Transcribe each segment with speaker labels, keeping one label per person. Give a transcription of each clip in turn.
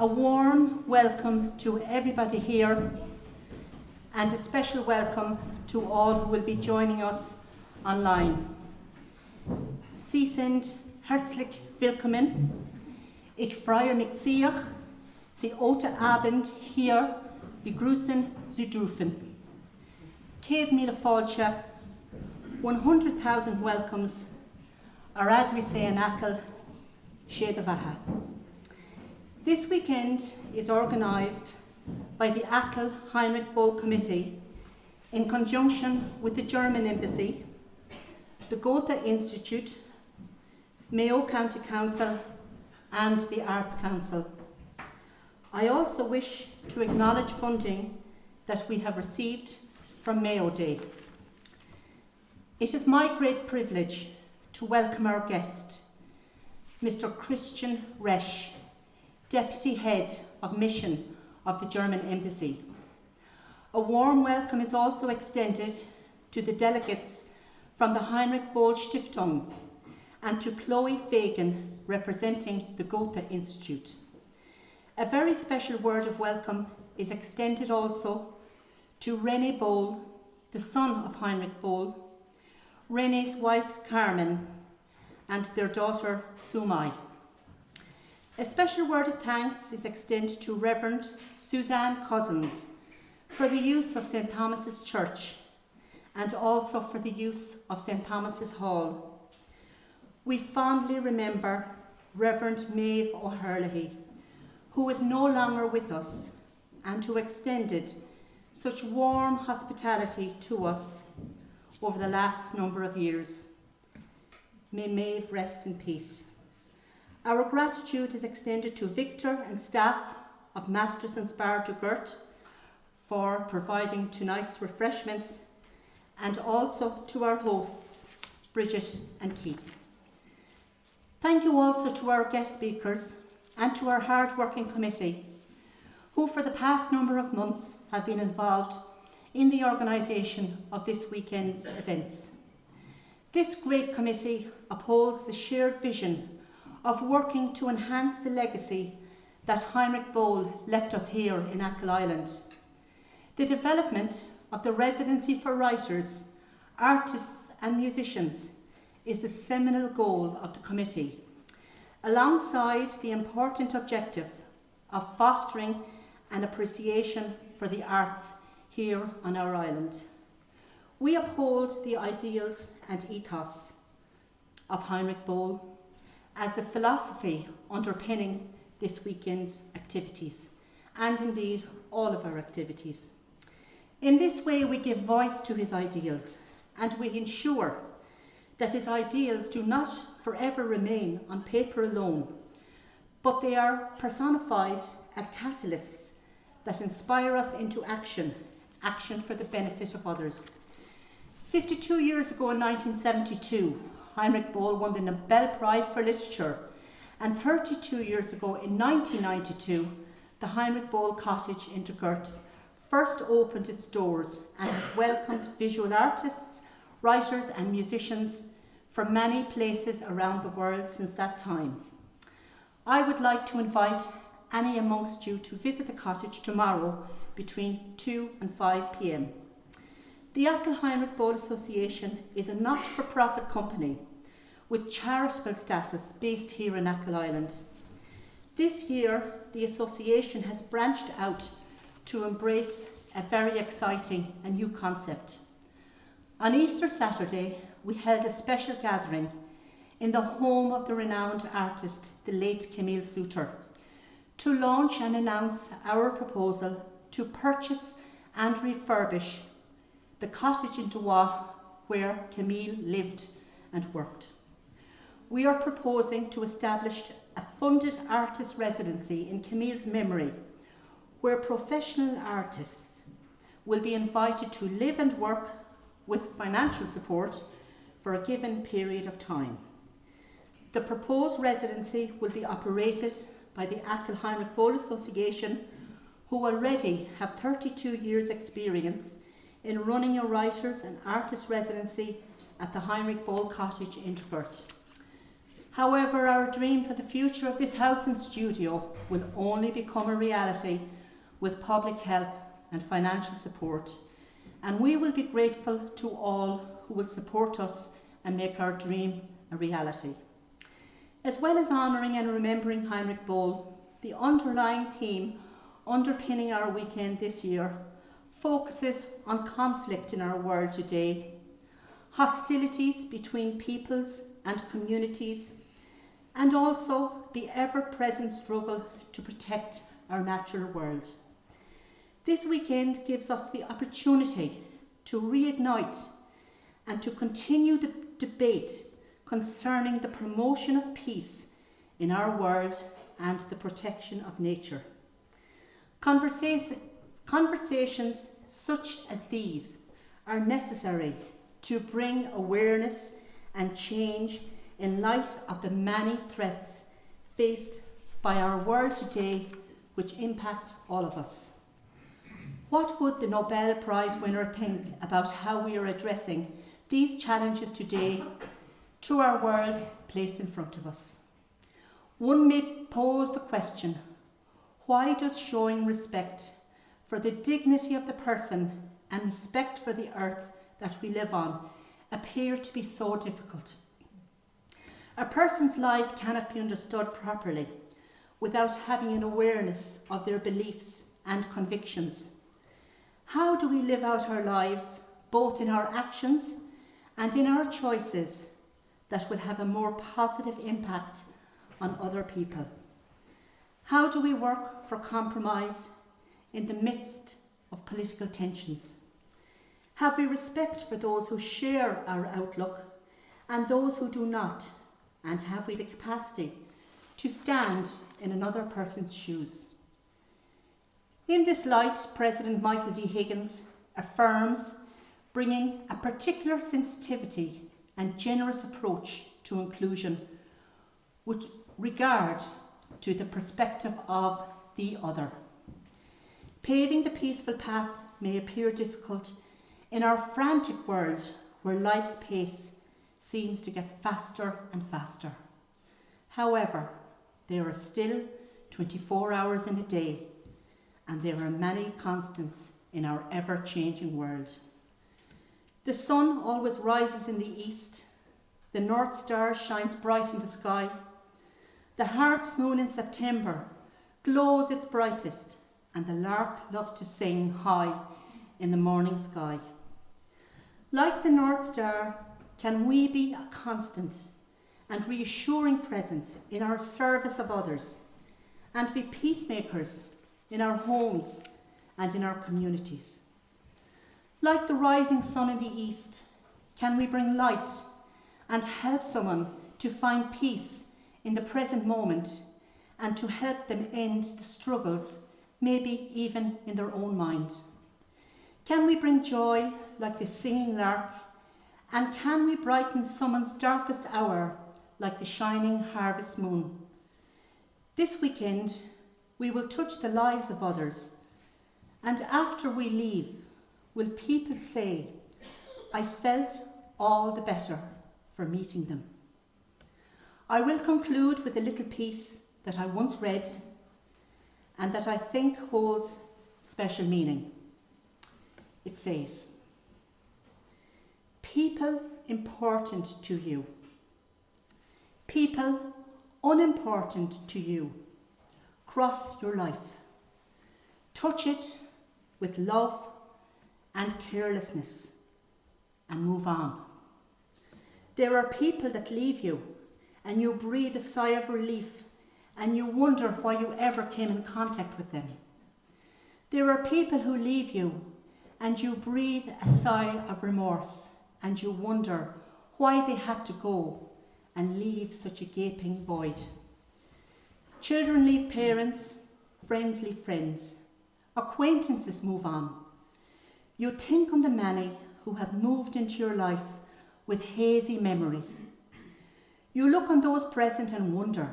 Speaker 1: A warm welcome to everybody here and a special welcome to all who will be joining us online. Sie sind herzlich willkommen. Ich freue mich sehr, Sie heute Abend hier begrüßen zu dürfen. Céad míle fáilte, 100,000 welcomes, or as we say in Achill, Séad a bheatha. This weekend is organised by the Achill Heinrich Böll Committee in conjunction with the German Embassy, the Goethe Institute, Mayo County Council and the Arts Council. I also wish to acknowledge funding that we have received from Mayo Day. It is my great privilege to welcome our guest, Mr. Christian Resch, Deputy Head of Mission of the German Embassy. A warm welcome is also extended to the delegates from the Heinrich Böll Stiftung and to Chloe Fagan, representing the Goethe Institute. A very special word of welcome is extended also to René Böll, the son of Heinrich Böll, René's wife Carmen, and their daughter Sumai. A special word of thanks is extended to Reverend Suzanne Cousins for the use of St. Thomas's Church and also for the use of St. Thomas's Hall. We fondly remember Reverend Maeve O'Herlihy, who is no longer with us and who extended such warm hospitality to us over the last number of years. May Maeve rest in peace. Our gratitude is extended to Victor and staff of Masterson's Bar Dugort for providing tonight's refreshments, and also to our hosts, Bridget and Keith. Thank you also to our guest speakers and to our hard-working committee, who for the past number of months have been involved in the organisation of this weekend's events. This great committee upholds the shared vision of working to enhance the legacy that Heinrich Böll left us here in Achill Island. The development of the residency for writers, artists and musicians is the seminal goal of the committee, alongside the important objective of fostering an appreciation for the arts here on our island. We uphold the ideals and ethos of Heinrich Böll as the philosophy underpinning this weekend's activities, and indeed all of our activities. In this way we give voice to his ideals, and we ensure that his ideals do not forever remain on paper alone, but they are personified as catalysts that inspire us into action for the benefit of others. 52 years ago in 1972, Heinrich Böll won the Nobel Prize for Literature, and 32 years ago in 1992, the Heinrich Böll Cottage in Dugort first opened its doors and has welcomed visual artists, writers and musicians from many places around the world since that time. I would like to invite any amongst you to visit the cottage tomorrow between 2 and 5 p.m. The Achill Heinrich Böll Association is a not-for-profit company with charitable status based here in Achill Island. This year, the association has branched out to embrace a very exciting and new concept. On Easter Saturday, we held a special gathering in the home of the renowned artist, the late Camille Souter, to launch and announce our proposal to purchase and refurbish the cottage in Dugort where Camille lived and worked. We are proposing to establish a funded artist residency in Camille's memory, where professional artists will be invited to live and work with financial support for a given period of time. The proposed residency will be operated by the Achill Heinrich Böll Association, who already have 32 years' experience in running a writers' and artists' residency at the Heinrich Böll Cottage in Dugort. However, our dream for the future of this house and studio will only become a reality with public help and financial support, and we will be grateful to all who will support us and make our dream a reality. As well as honouring and remembering Heinrich Böll, the underlying theme underpinning our weekend this year focuses on conflict in our world today, hostilities between peoples and communities, and also the ever-present struggle to protect our natural world. This weekend gives us the opportunity to reignite and to continue the debate concerning the promotion of peace in our world and the protection of nature. Conversations such as these are necessary to bring awareness and change in light of the many threats faced by our world today which impact all of us. What would the Nobel Prize winner think about how we are addressing these challenges today to our world placed in front of us? One may pose the question, why does showing respect for the dignity of the person and respect for the earth that we live on appear to be so difficult? A person's life cannot be understood properly without having an awareness of their beliefs and convictions. How do we live out our lives, both in our actions and in our choices, that will have a more positive impact on other people? How do we work for compromise in the midst of political tensions? Have we respect for those who share our outlook and those who do not? And have we the capacity to stand in another person's shoes? In this light, President Michael D. Higgins affirms bringing a particular sensitivity and generous approach to inclusion with regard to the perspective of the other. Paving the peaceful path may appear difficult in our frantic world where life's pace seems to get faster and faster. However, there are still 24 hours in a day, and there are many constants in our ever-changing world. The sun always rises in the east, the North Star shines bright in the sky, the harvest moon in September glows its brightest, and the lark loves to sing high in the morning sky. Like the North Star, can we be a constant and reassuring presence in our service of others, and be peacemakers in our homes and in our communities? Like the rising sun in the east, can we bring light and help someone to find peace in the present moment and to help them end the struggles, maybe even in their own mind? Can we bring joy like the singing lark? And can we brighten someone's darkest hour like the shining harvest moon? This weekend, we will touch the lives of others, and after we leave, will people say, I felt all the better for meeting them? I will conclude with a little piece that I once read and that I think holds special meaning. It says, people important to you, people unimportant to you, cross your life. Touch it with love and carelessness and move on. There are people that leave you and you breathe a sigh of relief and you wonder why you ever came in contact with them. There are people who leave you and you breathe a sigh of remorse and you wonder why they had to go and leave such a gaping void. Children leave parents, friends leave friends, acquaintances move on. You think on the many who have moved into your life with hazy memory. You look on those present and wonder.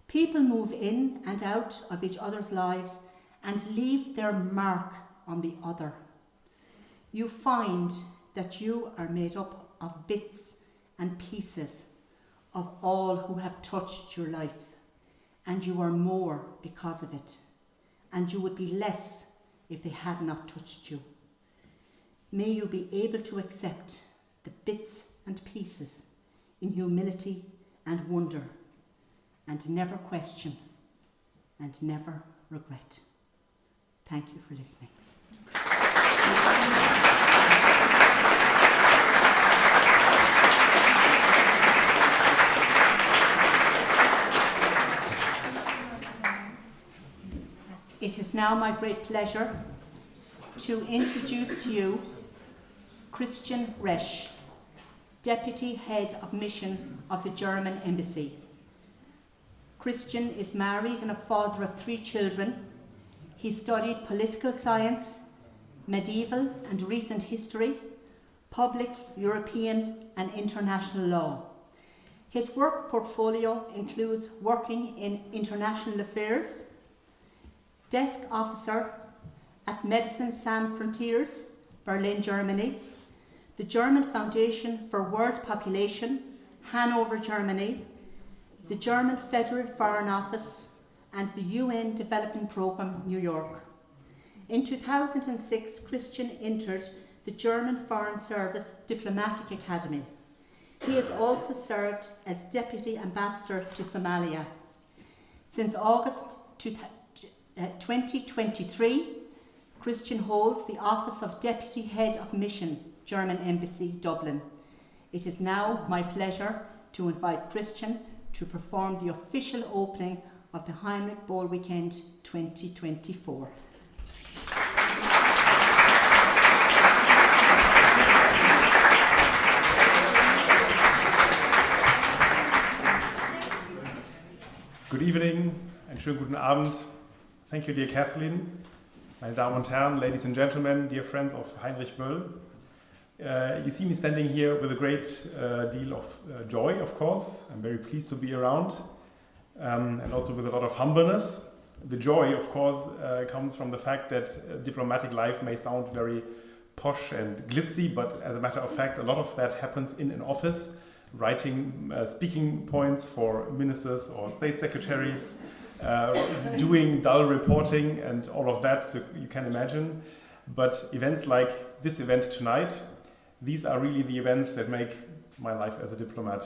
Speaker 1: People move in and out of each other's lives and leave their mark on the other. You find that you are made up of bits and pieces, of all who have touched your life, and you are more because of it, and you would be less if they had not touched you. May you be able to accept the bits and pieces in humility and wonder, and never question, and never regret. Thank you for listening. It is now my great pleasure to introduce to you Christian Resch, Deputy Head of Mission of the German Embassy. Christian is married and a father of 3 children. He studied political science, medieval and recent history, public, European and international law. His work portfolio includes working in international affairs, desk officer at Médecins Sans Frontières, Berlin, Germany, the German Foundation for World Population, Hanover, Germany, the German Federal Foreign Office, and the UN Development Programme, New York. In 2006, Christian entered the German Foreign Service Diplomatic Academy. He has also served as Deputy Ambassador to Somalia. Since August 2023, Christian holds the office of Deputy Head of Mission, German Embassy, Dublin. It is now my pleasure to invite Christian to perform the official opening of the Heinrich Böll Weekend 2024.
Speaker 2: Good evening and schönen guten Abend. Thank you, dear Kathleen. Meine Damen und Herren, ladies and gentlemen, dear friends of Heinrich Böll. You see me standing here with a great deal of joy, of course. I'm very pleased to be around, and also with a lot of humbleness. The joy, of course, comes from the fact that diplomatic life may sound very posh and glitzy, but as a matter of fact, a lot of that happens in an office, writing speaking points for ministers or state secretaries, doing dull reporting and all of that, so you can imagine. But events like this event tonight, these are really the events that make my life as a diplomat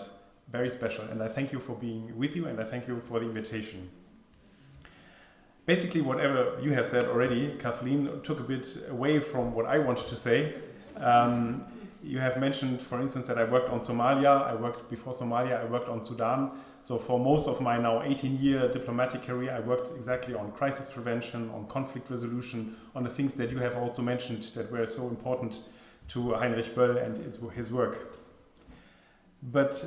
Speaker 2: very special. And I thank you for being with you, and I thank you for the invitation. Basically, whatever you have said already, Kathleen, took a bit away from what I wanted to say. You have mentioned, for instance, that I worked on Somalia. Before Somalia, I worked on Sudan. So for most of my now 18-year diplomatic career, I worked exactly on crisis prevention, on conflict resolution, on the things that you have also mentioned that were so important to Heinrich Böll and his work. But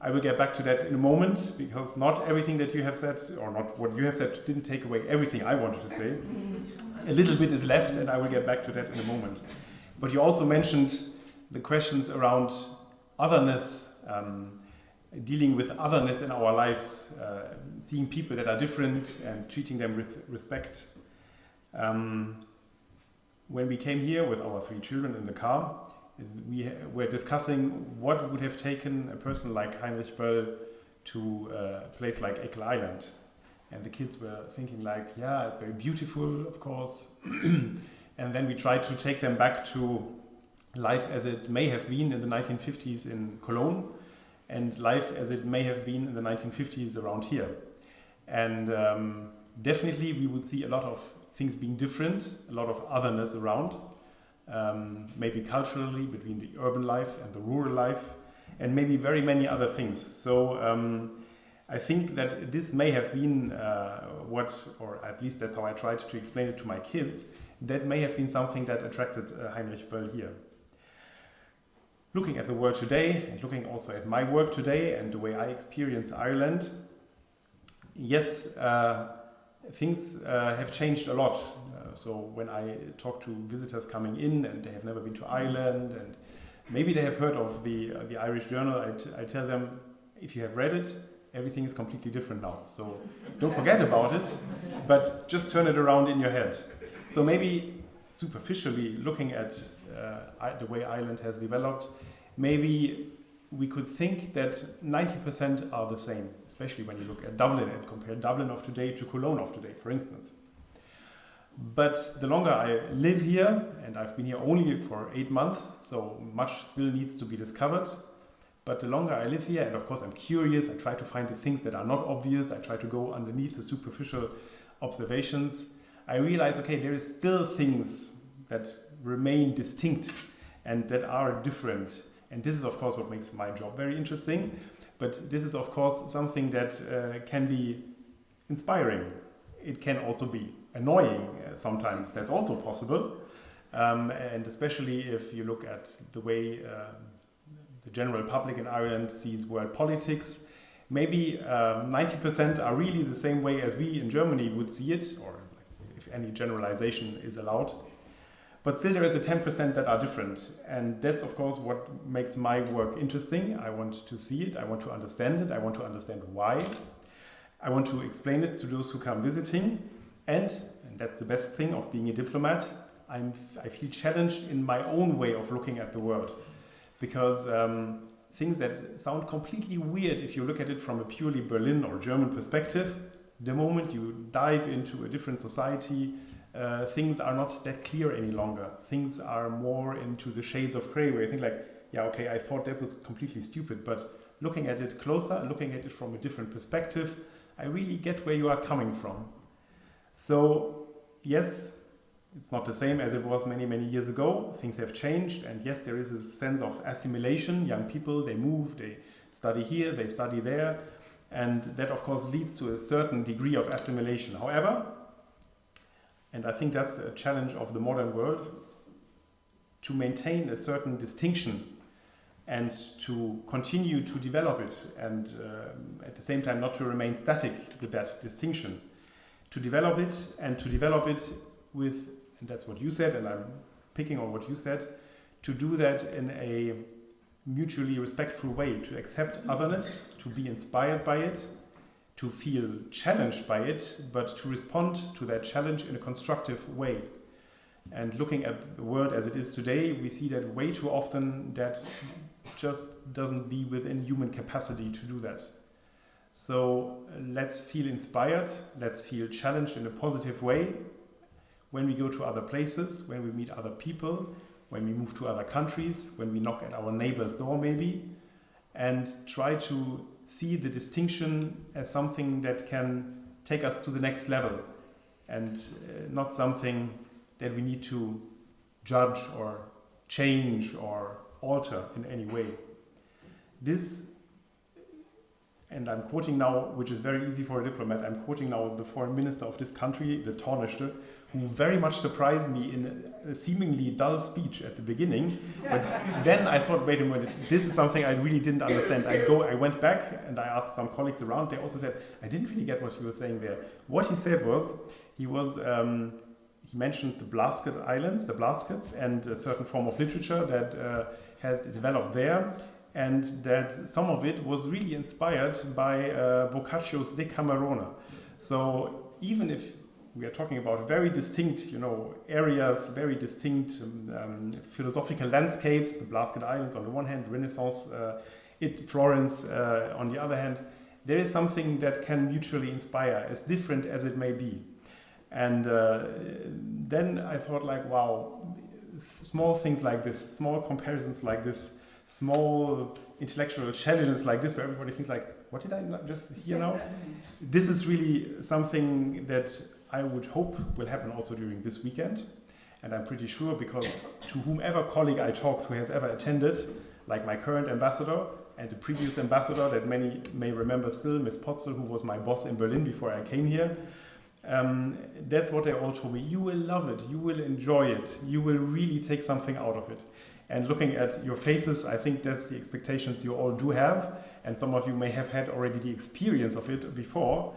Speaker 2: I will get back to that in a moment, because not everything that you have said, or not what you have said, didn't take away everything I wanted to say. A little bit is left, and I will get back to that in a moment. But you also mentioned the questions around otherness, dealing with otherness in our lives, seeing people that are different and treating them with respect. When we came here with our 3 children in the car, we were discussing what would have taken a person like Heinrich Böll to a place like Achill Island. And the kids were thinking like, yeah, it's very beautiful, of course. And then we tried to take them back to life as it may have been in the 1950s in Cologne, and life as it may have been in the 1950s around here. And definitely we would see a lot of things being different, a lot of otherness around, maybe culturally between the urban life and the rural life, and maybe very many other things. So I think that this may have been or at least that's how I tried to explain it to my kids, that may have been something that attracted Heinrich Böll here. Looking at the world today, and looking also at my work today and the way I experience Ireland, yes, things have changed a lot. So when I talk to visitors coming in and they have never been to Ireland, and maybe they have heard of the Irish Journal, I tell them, if you have read it, everything is completely different now. So don't forget about it, but just turn it around in your head. So maybe superficially looking at the way Ireland has developed, maybe we could think that 90% are the same, especially when you look at Dublin and compare Dublin of today to Cologne of today, for instance. But the longer I live here, and I've been here only for 8 months, so much still needs to be discovered. But the longer I live here, and of course I'm curious, I try to find the things that are not obvious, I try to go underneath the superficial observations, I realize, okay, there is still things that remain distinct and that are different. And this is of course what makes my job very interesting, but this is of course something that can be inspiring. It can also be annoying sometimes, that's also possible. And especially if you look at the way the general public in Ireland sees world politics, maybe 90% are really the same way as we in Germany would see it, or if any generalization is allowed. But still there is a 10% that are different. And that's of course what makes my work interesting. I want to see it, I want to understand it, I want to understand why. I want to explain it to those who come visiting. And that's the best thing of being a diplomat, I feel challenged in my own way of looking at the world. Because things that sound completely weird if you look at it from a purely Berlin or German perspective, the moment you dive into a different society, things are not that clear any longer. Things are more into the shades of grey, where you think like, yeah, okay, I thought that was completely stupid, but looking at it closer, looking at it from a different perspective, I really get where you are coming from. So, yes, it's not the same as it was many, many years ago. Things have changed, and yes, there is a sense of assimilation. Young people, they move, they study here, they study there, and that of course leads to a certain degree of assimilation. However, and I think that's a challenge of the modern world, to maintain a certain distinction and to continue to develop it, and at the same time not to remain static with that distinction. To develop it, and to develop it with, and that's what you said, and I'm picking on what you said, to do that in a mutually respectful way, to accept otherness, to be inspired by it, to feel challenged by it, but to respond to that challenge in a constructive way. And looking at the world as it is today, we see that way too often that just doesn't be within human capacity to do that. So let's feel inspired, let's feel challenged in a positive way when we go to other places, when we meet other people, when we move to other countries, when we knock at our neighbor's door maybe, and try to see the distinction as something that can take us to the next level, and not something that we need to judge or change or alter in any way. This, and I'm quoting now, which is very easy for a diplomat, I'm quoting now the foreign minister of this country, the Taoiseach, who very much surprised me in a seemingly dull speech at the beginning. But then I thought, wait a minute, this is something I really didn't understand. I went back and I asked some colleagues around, they also said, I didn't really get what he was saying there. What he said was, he mentioned the Blasket Islands, the Blaskets, and a certain form of literature that had developed there, and that some of it was really inspired by Boccaccio's Decamerone. So even if we are talking about very distinct, areas, very distinct philosophical landscapes, the Blasket Islands on the one hand, Renaissance, Florence on the other hand, there is something that can mutually inspire, as different as it may be. And then I thought like, wow, small things like this, small comparisons like this, small intellectual challenges like this, where everybody thinks like, what did I not just hear now? This is really something that I would hope will happen also during this weekend. And I'm pretty sure, because to whomever colleague I talked who has ever attended, like my current ambassador and the previous ambassador that many may remember still, Ms. Potzel, who was my boss in Berlin before I came here, that's what they all told me. You will love it, you will enjoy it, you will really take something out of it. And looking at your faces, I think that's the expectations you all do have, and some of you may have had already the experience of it before.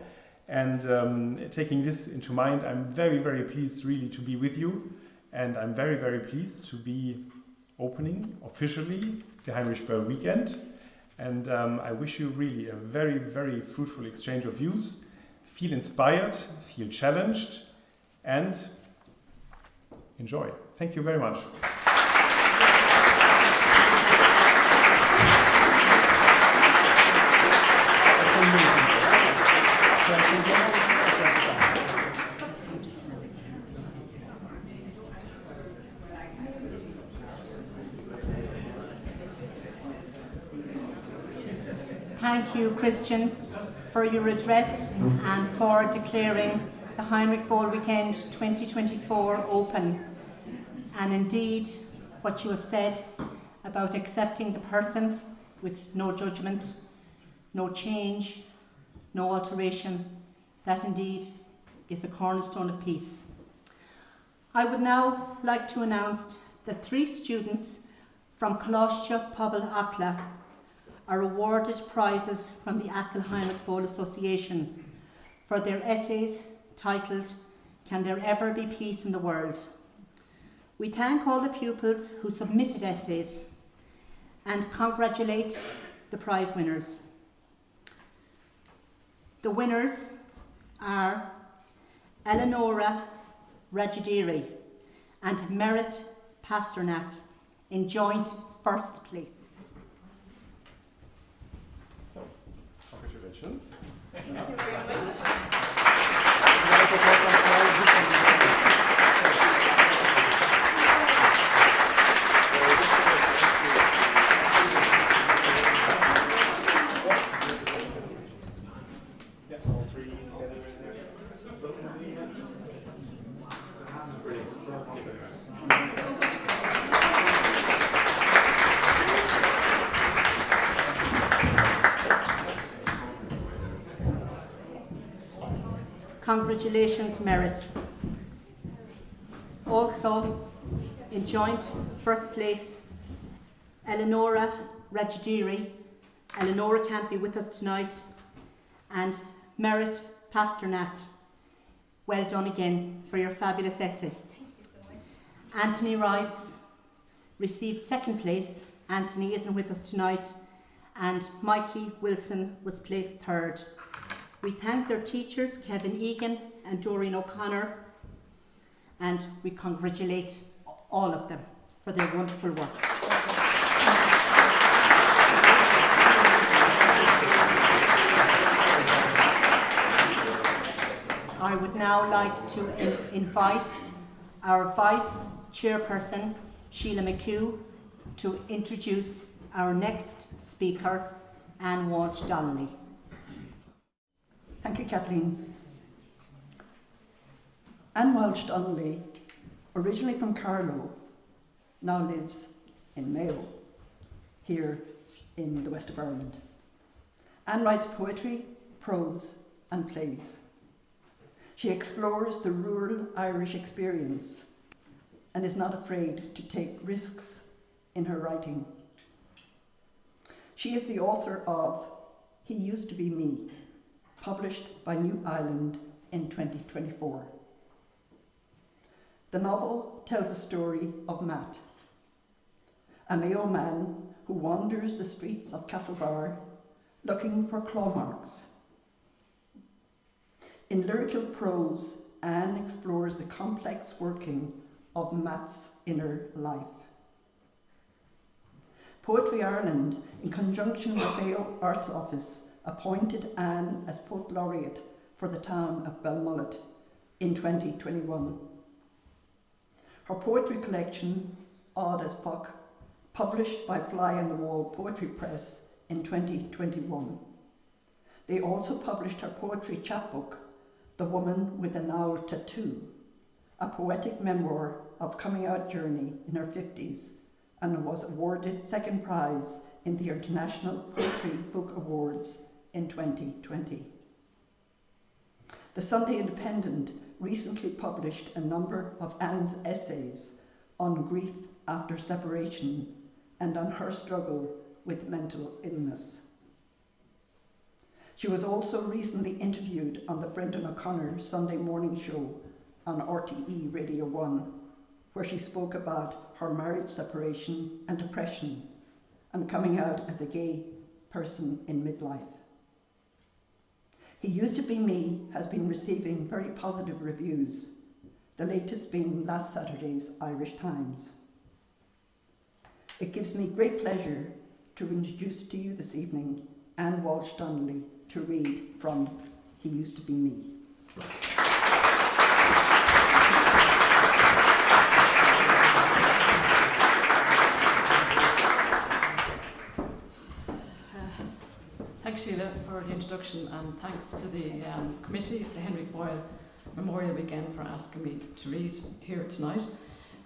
Speaker 2: And taking this into mind, I'm very, very pleased really to be with you, and I'm very, very pleased to be opening officially the Heinrich Böll weekend. And I wish you really a very, very fruitful exchange of views. Feel inspired, feel challenged, and enjoy. Thank you very much.
Speaker 1: thank you, Christian, for your address and for declaring the Heinrich Böll Weekend 2024 open. And indeed, what you have said about accepting the person with no judgment, no change, no alteration, that indeed is the cornerstone of peace. I would now like to announce that 3 students from Colossia Pobl Acla are awarded prizes from the Achill Heinrich Böll Association for their essays titled "Can There Ever Be Peace in the World?" We thank all the pupils who submitted essays and congratulate the prize winners. The winners are Eleonora Rajadiri and Merit Pasternak in joint first place.
Speaker 2: So, congratulations.
Speaker 3: Thank you very much.
Speaker 1: Congratulations, Merit. Also, in joint first place, Eleonora Rajadiri. Eleonora can't be with us tonight. And Merit Pasternak. Well done again for your fabulous essay.
Speaker 3: Thank you so much.
Speaker 1: Anthony Rice received second place. Anthony isn't with us tonight. And Mikey Wilson was placed third. We thank their teachers, Kevin Egan and Doreen O'Connor, and we congratulate all of them for their wonderful work. I would now like to invite our Vice Chairperson, Sheila McHugh, to introduce our next speaker, Anne Walsh Donnelly.
Speaker 4: Thank you, Kathleen. Anne Walsh Donnelly, originally from Carlow, now lives in Mayo, here in the west of Ireland. Anne writes poetry, prose and plays. She explores the rural Irish experience and is not afraid to take risks in her writing. She is the author of He Used to Be Me, published by New Island in 2024. The novel tells a story of Matt, a Mayo man who wanders the streets of Castlebar looking for claw marks. In lyrical prose, Anne explores the complex working of Matt's inner life. Poetry Ireland, in conjunction with Mayo Arts Office, appointed Anne as Poet Laureate for the town of Belmullet in 2021. Her poetry collection, Odd as Fuck, published by Fly on the Wall Poetry Press in 2021. They also published her poetry chapbook, The Woman with an Owl Tattoo, a poetic memoir of coming out journey in her 50s, and was awarded second prize in the International Poetry Book Awards in 2020. The Sunday Independent recently published a number of Anne's essays on grief after separation and on her struggle with mental illness. She was also recently interviewed on the Brendan O'Connor Sunday morning show on RTE Radio 1, where she spoke about her marriage separation and depression and coming out as a gay person in midlife. He Used to Be Me has been receiving very positive reviews, the latest being last Saturday's Irish Times. It gives me great pleasure to introduce to you this evening Anne Walsh Donnelly to read from He Used to Be Me.
Speaker 3: Thanks, Sheila.
Speaker 5: thanks to the committee, the Heinrich Böll Memorial Weekend, for asking me to read here tonight.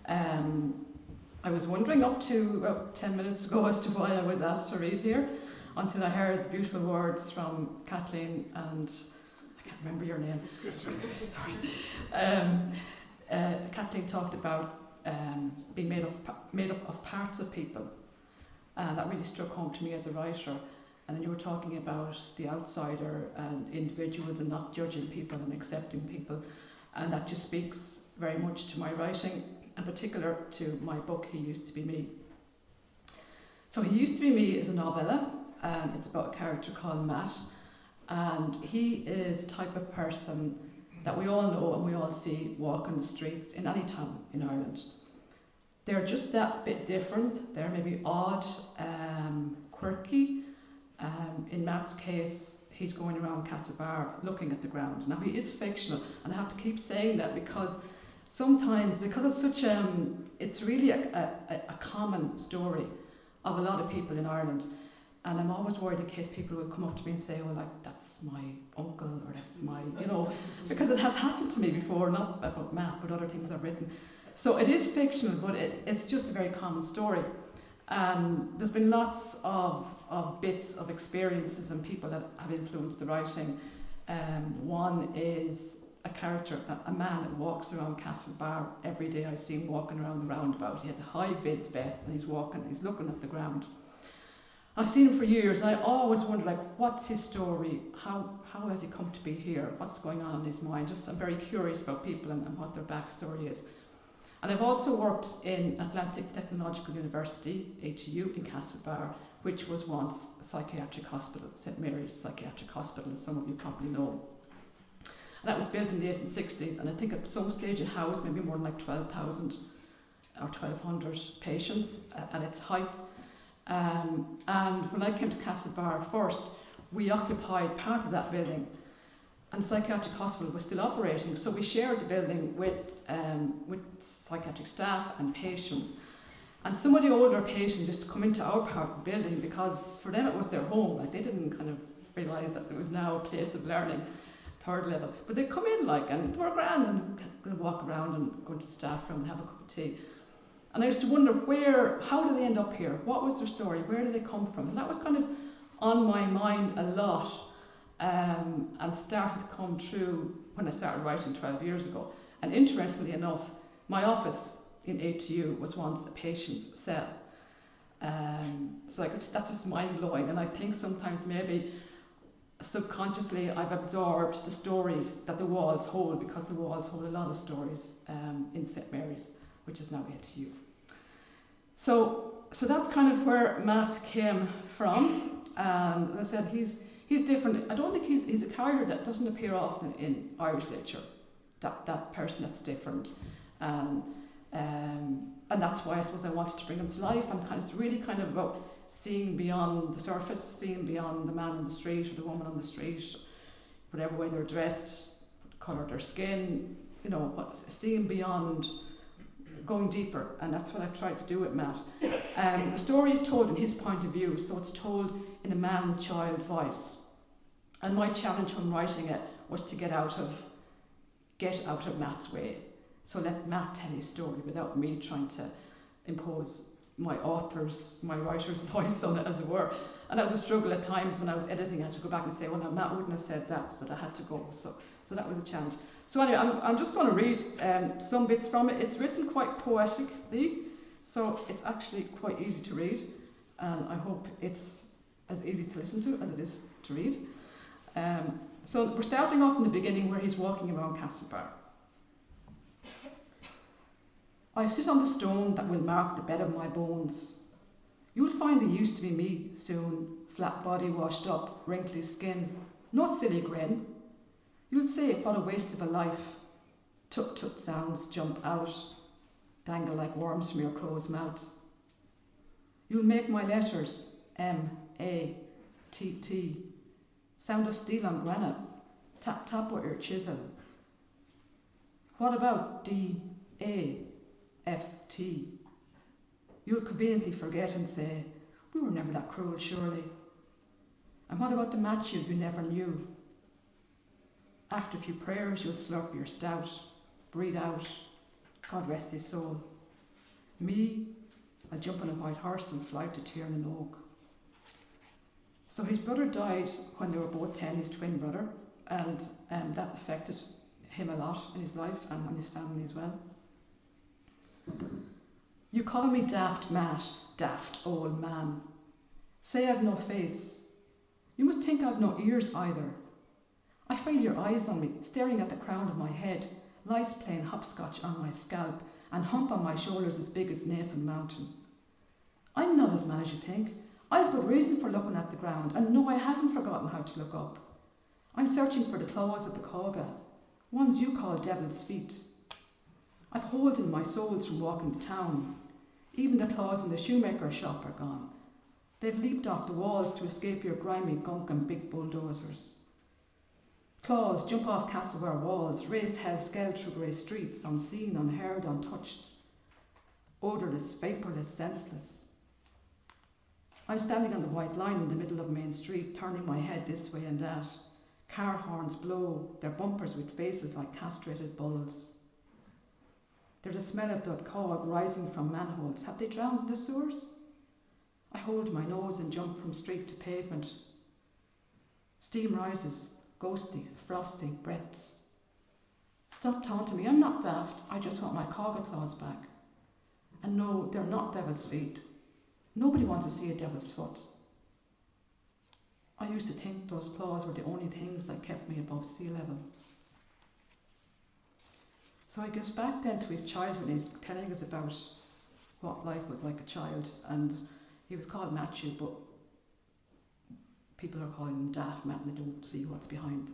Speaker 5: I was wondering up to about 10 minutes ago as to why I was asked to read here, until I heard the beautiful words from Kathleen and I can't remember your name. Sorry. Kathleen talked about being made up of parts of people. That really struck home to me as a writer. And then you were talking about the outsider and individuals and not judging people and accepting people. And that just speaks very much to my writing, in particular to my book, He Used to Be Me. So He Used to Be Me is a novella. It's about a character called Matt. And he is a type of person that we all know and we all see walking the streets in any town in Ireland. They're just that bit different. They're maybe odd, quirky. In Matt's case, he's going around Castlebar looking at the ground. Now, he is fictional, and I have to keep saying that because sometimes, because it's such it's really a common story of a lot of people in Ireland. And I'm always worried in case people will come up to me and say, well, like, that's my uncle, or that's my, because it has happened to me before, not about Matt, but other things I've written. So it is fictional, but it's just a very common story. There's been lots of bits of experiences and people that have influenced the writing. One is a character, a man that walks around Castlebar every day. I see him walking around the roundabout. He has a high-vis vest and he's looking at the ground. I've seen him for years, and I always wonder, like, what's his story? How has he come to be here? What's going on in his mind? I'm very curious about people and what their backstory is. And I've also worked in Atlantic Technological University, ATU, in Castlebar, which was once a psychiatric hospital, St Mary's Psychiatric Hospital, as some of you probably know. And that was built in the 1860s, and I think at some stage it housed maybe more than like 12,000 or 1,200 patients at its height. And when I came to Castlebar first, we occupied part of that building, and the psychiatric hospital was still operating, so we shared the building with psychiatric staff and patients. And some of the older patients used to come into our part of the building because for them it was their home. Like, they didn't kind of realise that there was now a place of learning, third level. But they'd come in, like, and they were grand and could walk around and go into the staff room and have a cup of tea. And I used to wonder how did they end up here? What was their story? Where did they come from? And that was kind of on my mind a lot, and started to come true when I started writing 12 years ago. And interestingly enough, my office in ATU was once a patient's cell. That's just mind-blowing, and I think sometimes maybe subconsciously I've absorbed the stories that the walls hold, because the walls hold a lot of stories in St Mary's, which is now ATU. So that's kind of where Matt came from. And as I said, he's different. I don't think he's a character that doesn't appear often in Irish literature. That person that's different. And that's why I suppose I wanted to bring him to life. And it's really kind of about seeing beyond the surface, seeing beyond the man on the street or the woman on the street, whatever way they're dressed, what colour their skin, seeing beyond, going deeper. And that's what I've tried to do with Matt. The story is told in his point of view, so it's told in a man-child voice. And my challenge when writing it was to get out of Matt's way. So let Matt tell his story without me trying to impose my writer's voice on it, as it were. And that was a struggle at times when I was editing. I had to go back and say, well, no, Matt wouldn't have said that, so I had to go. So that was a challenge. So anyway, I'm just going to read some bits from it. It's written quite poetically, so it's actually quite easy to read. And I hope it's as easy to listen to as it is to read. So we're starting off in the beginning where he's walking around Castlebar. I sit on the stone that will mark the bed of my bones. You'll find they used to be me soon, flat body washed up, wrinkly skin, no silly grin. You'll say what a waste of a life. Tut-tut sounds jump out, dangle like worms from your closed mouth. You'll make my letters, M-A-T-T, sound of steel on granite, tap tap with your chisel. What about D-A-F-T? You'll conveniently forget and say, we were never that cruel, surely. And what about the Matthew you never knew? After a few prayers, you'll slurp your stout, breathe out, God rest his soul. Me, I'll jump on a white horse and fly to Tiernan Oak. So his brother died when they were both 10, his twin brother, and that affected him a lot in his life and his family as well. You call me Daft Matt, daft old man. Say I've no face. You must think I've no ears either. I feel your eyes on me, staring at the crown of my head, lice playing hopscotch on my scalp, and hump on my shoulders as big as Nathan Mountain. I'm not as mad as you think. I've good reason for looking at the ground, and no, I haven't forgotten how to look up. I'm searching for the claws of the Cauga, ones you call devil's feet. I've holes in my soles from walking to town. Even the claws in the shoemaker's shop are gone. They've leaped off the walls to escape your grimy gunk and big bulldozers. Claws jump off Castleware walls, race hell scale through grey streets, unseen, unheard, untouched. Odourless, vapourless, senseless. I'm standing on the white line in the middle of Main Street, turning my head this way and that. Car horns blow, their bumpers with faces like castrated bulls. There's a smell of Dugort rising from manholes. Have they drowned in the sewers? I hold my nose and jump from street to pavement. Steam rises, ghosty, frosty, breaths. Stop taunting me, I'm not daft, I just want my Cauga claws back. And no, they're not devil's feet. Nobody wants to see a devil's foot. I used to think those claws were the only things that kept me above sea level. So I get back then to his childhood and he's telling us about what life was like a child, and he was called Matthew, but people are calling him Daft Matt and they don't see what's behind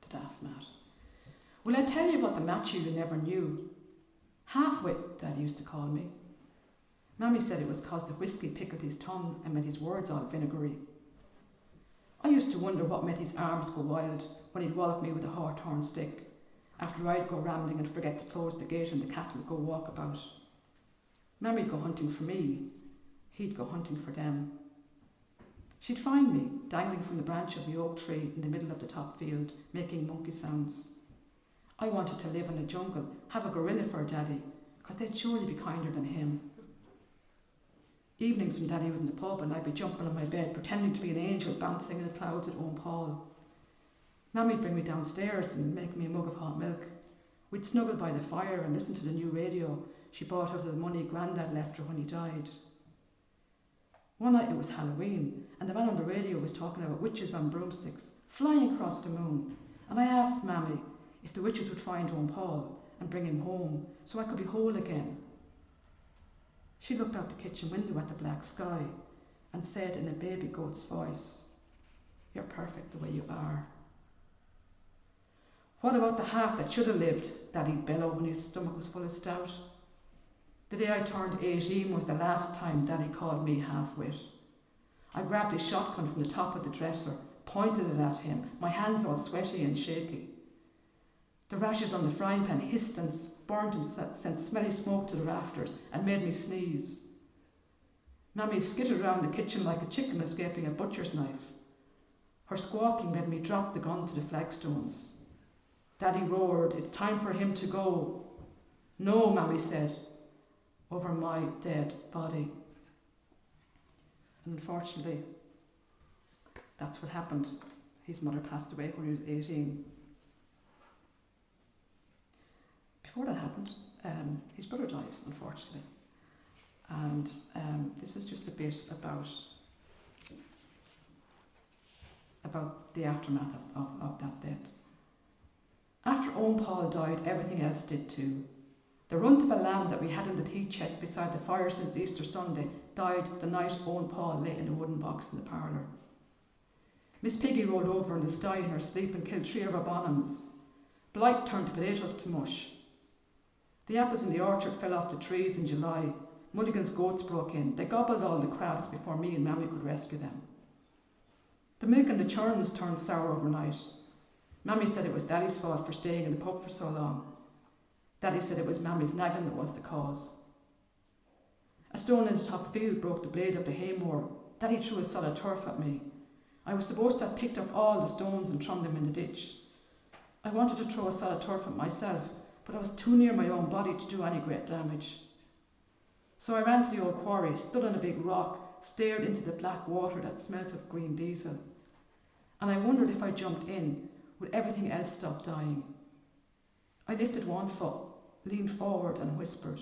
Speaker 5: the Daft Matt. Well, I tell you about the Matthew you never knew. Half-wit, Dad used to call me. Mammy said it was 'cause the whiskey pickled his tongue and made his words all vinegary. I used to wonder what made his arms go wild when he'd wallop me with a hawthorn stick, after I'd go rambling and forget to close the gate and the cattle would go walk about. Mammy'd go hunting for me, he'd go hunting for them. She'd find me, dangling from the branch of the oak tree in the middle of the top field, making monkey sounds. I wanted to live in a jungle, have a gorilla for a daddy, 'cause they'd surely be kinder than him. Evenings when Daddy was in the pub and I'd be jumping on my bed, pretending to be an angel bouncing in the clouds at Owen Paul. Mammy'd bring me downstairs and make me a mug of hot milk. We'd snuggle by the fire and listen to the new radio she bought out of the money Grandad left her when he died. One night it was Halloween, and the man on the radio was talking about witches on broomsticks, flying across the moon, and I asked Mammy if the witches would find Owen Paul and bring him home so I could be whole again. She looked out the kitchen window at the black sky and said in a baby goat's voice, "You're perfect the way you are." What about the half that should have lived? Daddy'd bellow when his stomach was full of stout. The day I turned 18 was the last time Daddy called me half-wit. I grabbed his shotgun from the top of the dresser, pointed it at him, my hands all sweaty and shaky. The rashes on the frying pan hissed and burned and sent smelly smoke to the rafters and made me sneeze. Mammy skittered around the kitchen like a chicken escaping a butcher's knife. Her squawking made me drop the gun to the flagstones. Daddy roared, "It's time for him to go." "No," Mammy said, over my dead body. And unfortunately, that's what happened. His mother passed away when he was 18. Before that happened, his brother died, unfortunately. And this is just a bit about the aftermath of that death. After Owen Paul died, everything else did too. The runt of a lamb that we had in the tea chest beside the fire since Easter Sunday died the night Owen Paul lay in a wooden box in the parlour. Miss Piggy rolled over in the sty in her sleep and killed 3 of her bonhams. Blight turned potatoes to mush. The apples in the orchard fell off the trees in July. Mulligan's goats broke in. They gobbled all the crabs before me and Mammy could rescue them. The milk in the churns turned sour overnight. Mammy said it was Daddy's fault for staying in the pub for so long. Daddy said it was Mammy's nagging that was the cause. A stone in the top field broke the blade of the haymower. Daddy threw a solid turf at me. I was supposed to have picked up all the stones and thrown them in the ditch. I wanted to throw a solid turf at myself, but I was too near my own body to do any great damage. So I ran to the old quarry, stood on a big rock, stared into the black water that smelt of green diesel. And I wondered if I jumped in, would everything else stop dying? I lifted one foot, leaned forward and whispered,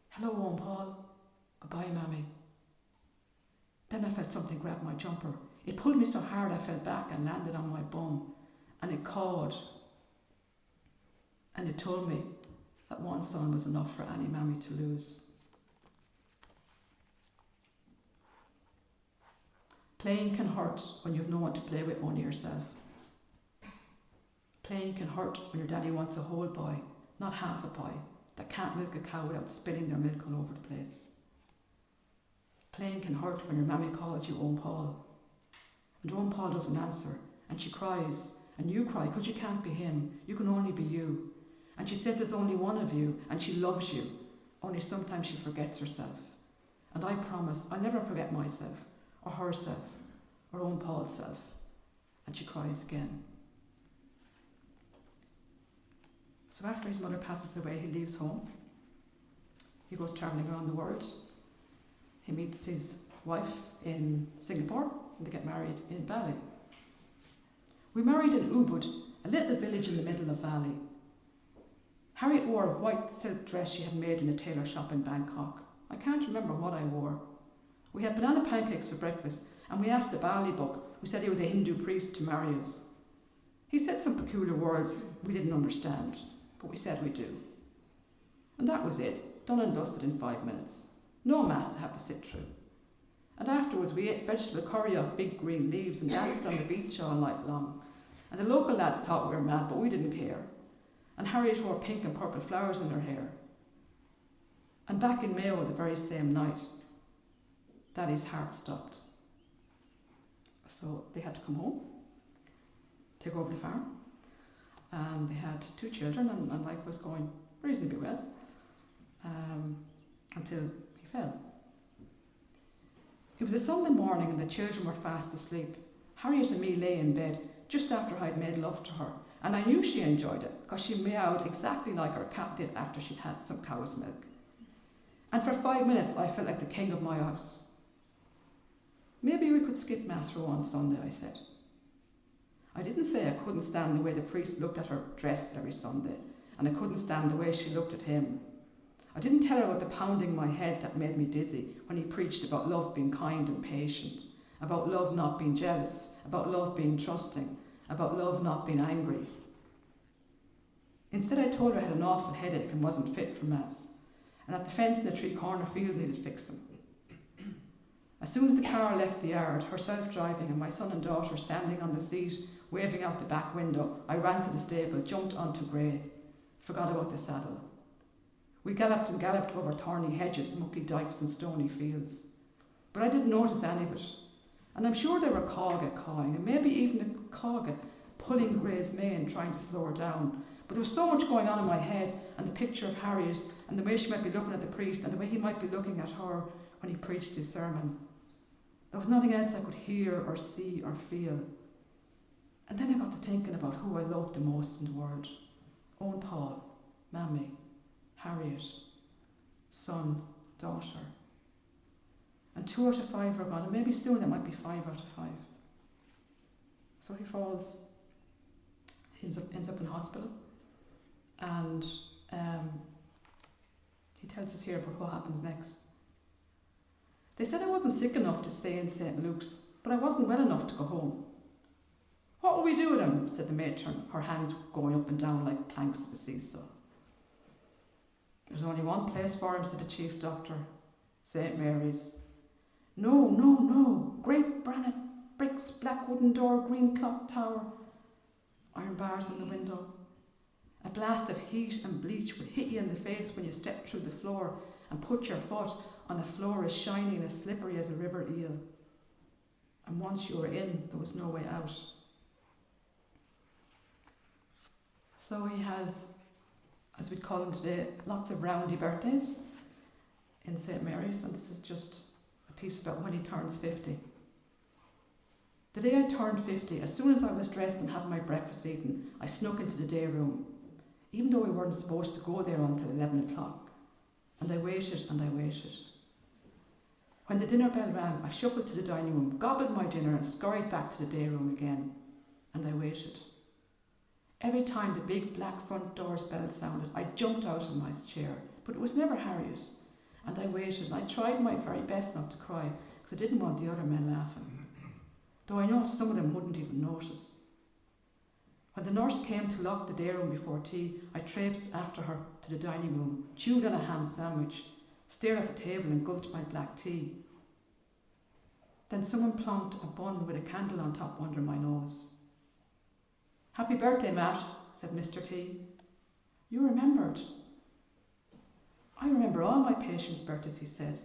Speaker 5: "Hello, Owen Paul. Goodbye, Mammy." Then I felt something grab my jumper. It pulled me so hard I fell back and landed on my bum, and it cawed. And it told me that one son was enough for any mammy to lose. Playing can hurt when you've no one to play with, only yourself. Playing can hurt when your daddy wants a whole boy, not half a boy, that can't milk a cow without spilling their milk all over the place. Playing can hurt when your mammy calls you Owen Paul. And Owen Paul doesn't answer, and she cries, and you cry because you can't be him, you can only be you. And she says there's only one of you, and she loves you, only sometimes she forgets herself. And I promise I'll never forget myself, or herself, or Owen Paul's self. And she cries again. So after his mother passes away, he leaves home. He goes travelling around the world. He meets his wife in Singapore, and they get married in Bali. We married in Ubud, a little village in the middle of Valley. Harriet wore a white silk dress she had made in a tailor shop in Bangkok. I can't remember what I wore. We had banana pancakes for breakfast, and we asked the Bali book, who said he was a Hindu priest, to marry us. He said some peculiar words we didn't understand, but we said we do. And that was it, done and dusted in 5 minutes. No mass to have to sit through. And afterwards we ate vegetable curry off big green leaves and danced on the beach all night long. And the local lads thought we were mad, but we didn't care. And Harriet wore pink and purple flowers in her hair. And back in Mayo the very same night, Daddy's heart stopped. So they had to come home, take over the farm, and they had 2 children, and life was going reasonably well, until he fell. It was a Sunday morning and the children were fast asleep. Harriet and me lay in bed just after I'd made love to her, and I knew she enjoyed it because she meowed exactly like our cat did after she'd had some cow's milk. And for 5 minutes I felt like the king of my house. "Maybe we could skip Mass for one Sunday," I said. I didn't say I couldn't stand the way the priest looked at her dress every Sunday, and I couldn't stand the way she looked at him. I didn't tell her about the pounding in my head that made me dizzy when he preached about love being kind and patient, about love not being jealous, about love being trusting, about love not being angry. Instead I told her I had an awful headache and wasn't fit for Mass, and that the fence in the 3-corner field needed fixing. As soon as the car left the yard, herself driving and my son and daughter standing on the seat, waving out the back window, I ran to the stable, jumped onto Grey, forgot about the saddle. We galloped and galloped over thorny hedges, mucky dikes and stony fields. But I didn't notice any of it. And I'm sure there were cawga cawing, and maybe even a cawga pulling Grey's mane, trying to slow her down. But there was so much going on in my head, and the picture of Harriet, and the way she might be looking at the priest, and the way he might be looking at her when he preached his sermon. There was nothing else I could hear or see or feel. And then I got to thinking about who I loved the most in the world. Owen Paul, Mammy, Harriet, son, daughter. And 2 out of 5 are gone, and maybe soon it might be 5 out of 5. So he falls, ends up in hospital, and he tells us here about what happens next. They said I wasn't sick enough to stay in St. Luke's, but I wasn't well enough to go home. "What will we do with him?" said the matron, her hands going up and down like planks of a seesaw. "There's only one place for him," said the chief doctor, "St. Mary's." No. Great granite bricks, black wooden door, green clock tower, iron bars in the window. A blast of heat and bleach would hit you in the face when you stepped through the floor and put your foot on a floor as shiny and as slippery as a river eel. And once you were in, there was no way out. So he has, as we'd call them today, lots of roundy birthdays in St. Mary's, and this is just a piece about when he turns 50. The day I turned 50, as soon as I was dressed and had my breakfast eaten, I snuck into the day room, even though we weren't supposed to go there until 11 o'clock. And I waited and I waited. When the dinner bell rang, I shuffled to the dining room, gobbled my dinner and scurried back to the day room again. And I waited. Every time the big black front door's bell sounded, I jumped out of my chair, but it was never Harriet. And I waited, and I tried my very best not to cry, because I didn't want the other men laughing. Though I know some of them wouldn't even notice. When the nurse came to lock the day room before tea, I traipsed after her to the dining room, chewed on a ham sandwich, stared at the table and gulped my black tea. Then someone plonked a bun with a candle on top under my nose. "Happy birthday, Matt," said Mr. T. "You remembered." "I remember all my patients' birthdays," he said,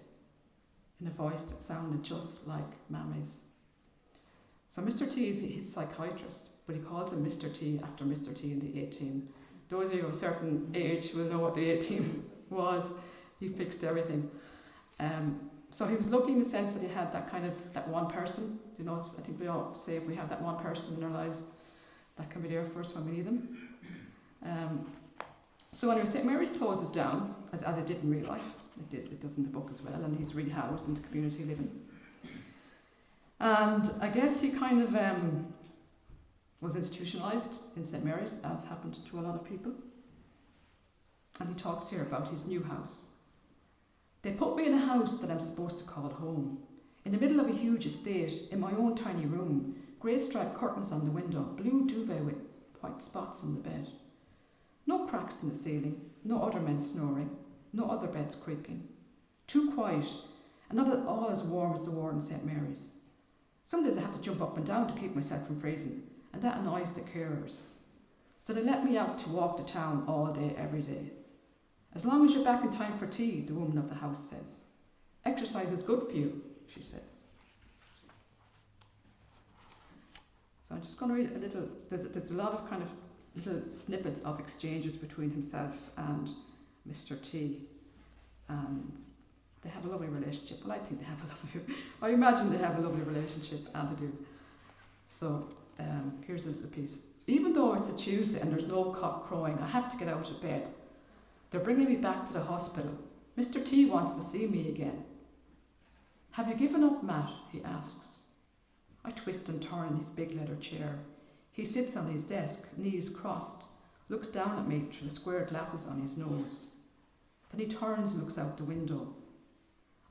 Speaker 5: in a voice that sounded just like Mammy's. So Mr. T is his psychiatrist, but he calls him Mr. T after Mr. T in the A-team. Those of you of a certain age will know what the A-team was. He fixed everything. So he was lucky in the sense that he had that one person. You know, I think we all say if we have that one person in our lives, that can be there for us when we need them. So anyway, St. Mary's closes down, as it did in real life. It does in the book as well, and he's rehoused into community living. And I guess he kind of was institutionalised in St. Mary's, as happened to a lot of people. And he talks here about his new house. "They put me in a house that I'm supposed to call home, in the middle of a huge estate, in my own tiny room, grey striped curtains on the window, blue duvet with white spots on the bed. No cracks in the ceiling, no other men snoring, no other beds creaking. Too quiet, and not at all as warm as the ward in St. Mary's. Some days I have to jump up and down to keep myself from freezing, and that annoys the carers. So they let me out to walk the town all day, every day. As long as you're back in time for tea," the woman of the house says. "Exercise is good for you," she says. So I'm just going to read a little, there's a lot of kind of little snippets of exchanges between himself and Mr. T. And they have a lovely relationship. Well, I think they have a lovely, I imagine they have a lovely relationship, and they do. So here's a little piece. "Even though it's a Tuesday and there's no cock crowing, I have to get out of bed. They're bringing me back to the hospital. Mr. T wants to see me again." "Have you given up, Matt?" he asks. I twist and turn in his big leather chair. He sits on his desk, knees crossed, looks down at me through the square glasses on his nose. Then he turns and looks out the window.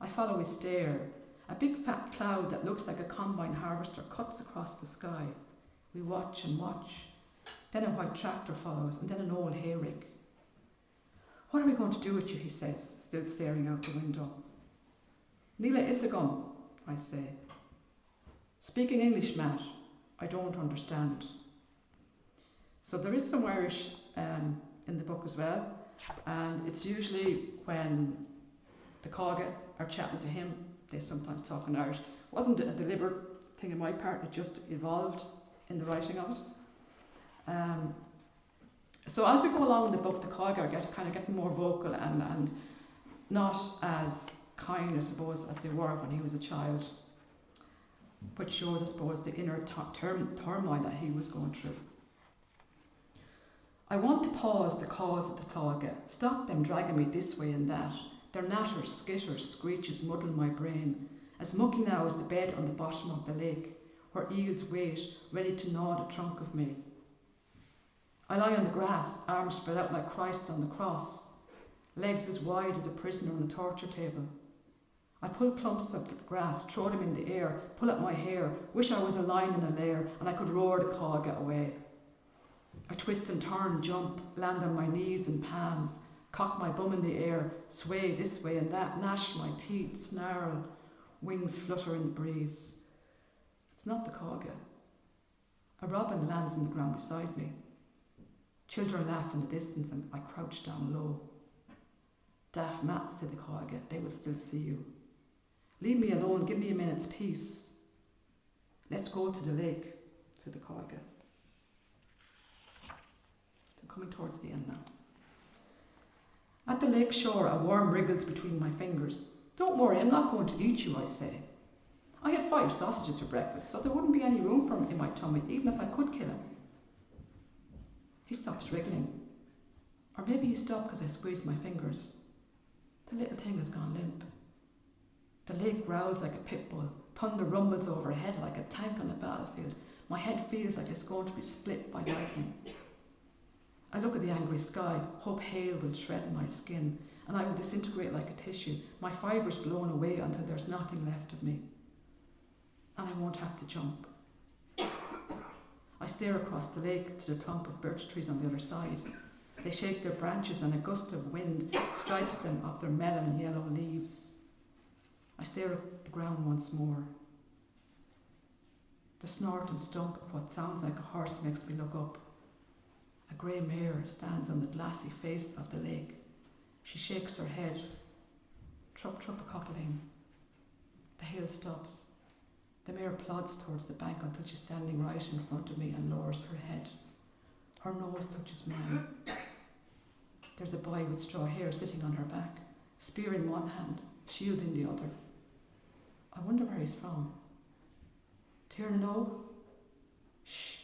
Speaker 5: I follow his stare. A big fat cloud that looks like a combine harvester cuts across the sky. We watch and watch. Then a white tractor follows, and then an old hay rig. "What are we going to do with you?" he says, still staring out the window. "Nila Isagon," I say. "Speak in English, Matt. I don't understand." So there is some Irish in the book as well, and it's usually when the Cága are chatting to him, they sometimes talk in Irish. It wasn't a deliberate thing on my part, it just evolved in the writing of it. So as we go along in the book, the Cága are kind of getting more vocal and not as kind, I suppose, as they were when he was a child, which shows, I suppose, the inner turmoil that he was going through. "I want to pause the cause of the Cága, stop them dragging me this way and that. Their natters, skitters, screeches muddle my brain, as mucky now as the bed on the bottom of the lake, where eels wait, ready to gnaw the trunk of me. I lie on the grass, arms spread out like Christ on the cross, legs as wide as a prisoner on the torture table. I pull clumps of the grass, throw them in the air, pull at my hair, wish I was a lion in a lair, and I could roar the Cága away. I twist and turn, jump, land on my knees and palms, cock my bum in the air, sway this way and that, gnash my teeth, snarl, wings flutter in the breeze. It's not the Cága. A robin lands on the ground beside me. Children laugh in the distance and I crouch down low. Daft Matt, said the Cága, they will still see you. Leave me alone, give me a minute's peace. Let's go to the lake, said the Cága. They're coming towards the end now. At the lake shore, a worm wriggles between my fingers. Don't worry, I'm not going to eat you, I say. I had 5 sausages for breakfast, so there wouldn't be any room for him in my tummy, even if I could kill him. He stops wriggling. Or maybe he stopped because I squeezed my fingers. The little thing has gone limp. The lake growls like a pit bull. Thunder rumbles overhead like a tank on a battlefield. My head feels like it's going to be split by lightning. I look at the angry sky, hope hail will shred my skin, and I will disintegrate like a tissue, my fibres blown away until there's nothing left of me. And I won't have to jump. I stare across the lake to the clump of birch trees on the other side. They shake their branches and a gust of wind stripes them of their melon yellow leaves. I stare at the ground once more. The snort and stump of what sounds like a horse makes me look up. A grey mare stands on the glassy face of the lake. She shakes her head. Trup trup a coupling. The hail stops. The mare plods towards the bank until she's standing right in front of me and lowers her head. Her nose touches mine. There's a boy with straw hair sitting on her back, spear in one hand, shield in the other. I wonder where he's from. Tiernan O? Shh.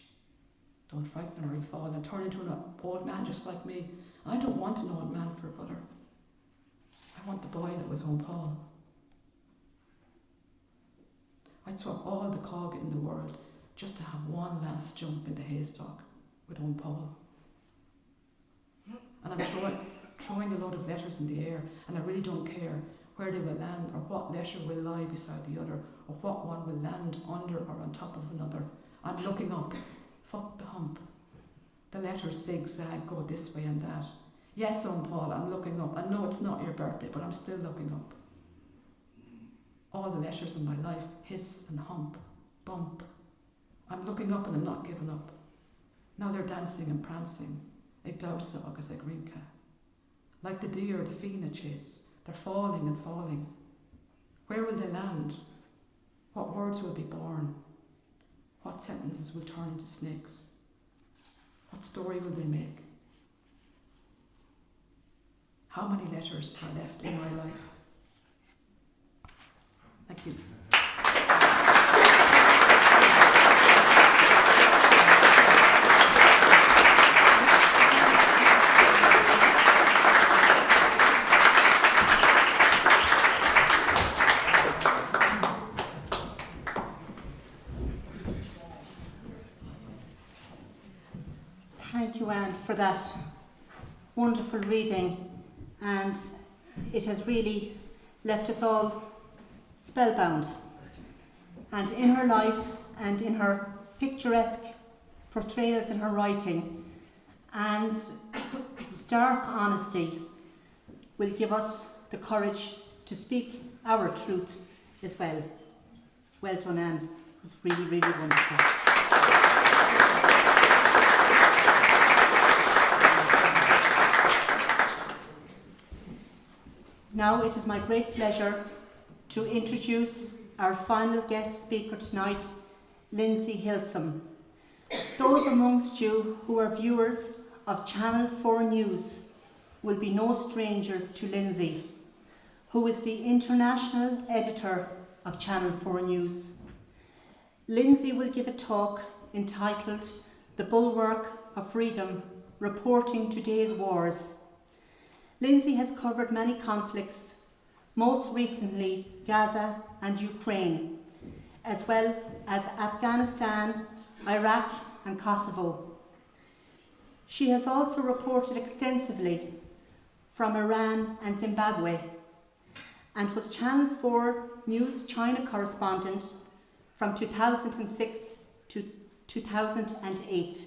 Speaker 5: Don't frighten him or he'll fall and turn into an old man just like me. I don't want an old man for a brother. I want the boy that was Owen Paul. I'd swap all the cog in the world just to have one last jump in the haystack with Owen Paul. And I'm throwing a load of letters in the air, and I really don't care where they will land or what letter will lie beside the other or what one will land under or on top of another. I'm looking up. Fuck the hump. The letters zigzag, go this way and that. Yes, Owen Paul, I'm looking up. I know it's not your birthday, but I'm still looking up. All the letters in my life, hiss and hump, bump. I'm looking up and I'm not giving up. Now they're dancing and prancing. Ag dausa agus ag rinka. Like the deer the fina chase, they're falling and falling. Where will they land? What words will be born? What sentences will turn into snakes? What story will they make? How many letters are left in my life? Thank you.
Speaker 1: Thank you, Anne, for that wonderful reading, and it has really left us all spellbound. And in her life and in her picturesque portrayals in her writing, Anne's stark honesty will give us the courage to speak our truth as well. Well done, Anne. It was really, really wonderful. Now it is my great pleasure to introduce our final guest speaker tonight, Lindsay Hilsum. Those amongst you who are viewers of Channel 4 News will be no strangers to Lindsay, who is the international editor of Channel 4 News. Lindsay will give a talk entitled The Bulwark of Freedom, Reporting Today's Wars. Lindsay has covered many conflicts, most recently Gaza and Ukraine, as well as Afghanistan, Iraq and Kosovo. She has also reported extensively from Iran and Zimbabwe and was Channel 4 News China correspondent from 2006 to 2008.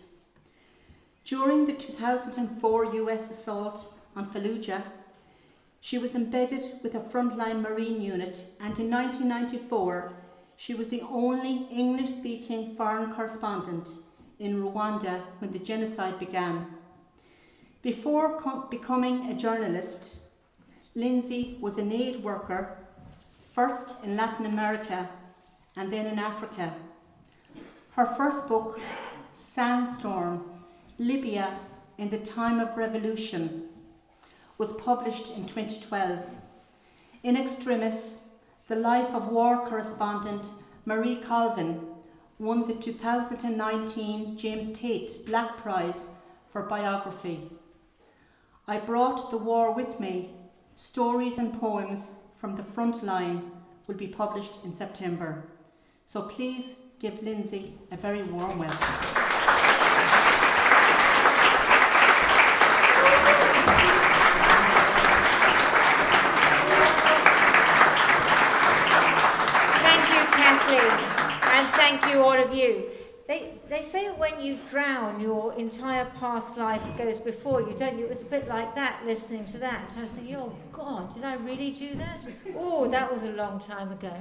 Speaker 1: During the 2004 US assault on Fallujah, she was embedded with a frontline Marine unit, and in 1994 she was the only English-speaking foreign correspondent in Rwanda when the genocide began. Before becoming a journalist, Lindsay was an aid worker, first in Latin America and then in Africa. Her first book, Sandstorm, Libya in the Time of Revolution, was published in 2012. In extremis, the life of war correspondent Marie Colvin won the 2019 James Tate Black Prize for biography. I Brought the War With Me, Stories and Poems from the Front Line will be published in September. So please give Lindsay a very warm welcome.
Speaker 3: And thank you, all of you. They say that when you drown, your entire past life goes before you, don't you? It was a bit like that, listening to that. I was thinking, oh God, did I really do that? Oh, that was a long time ago.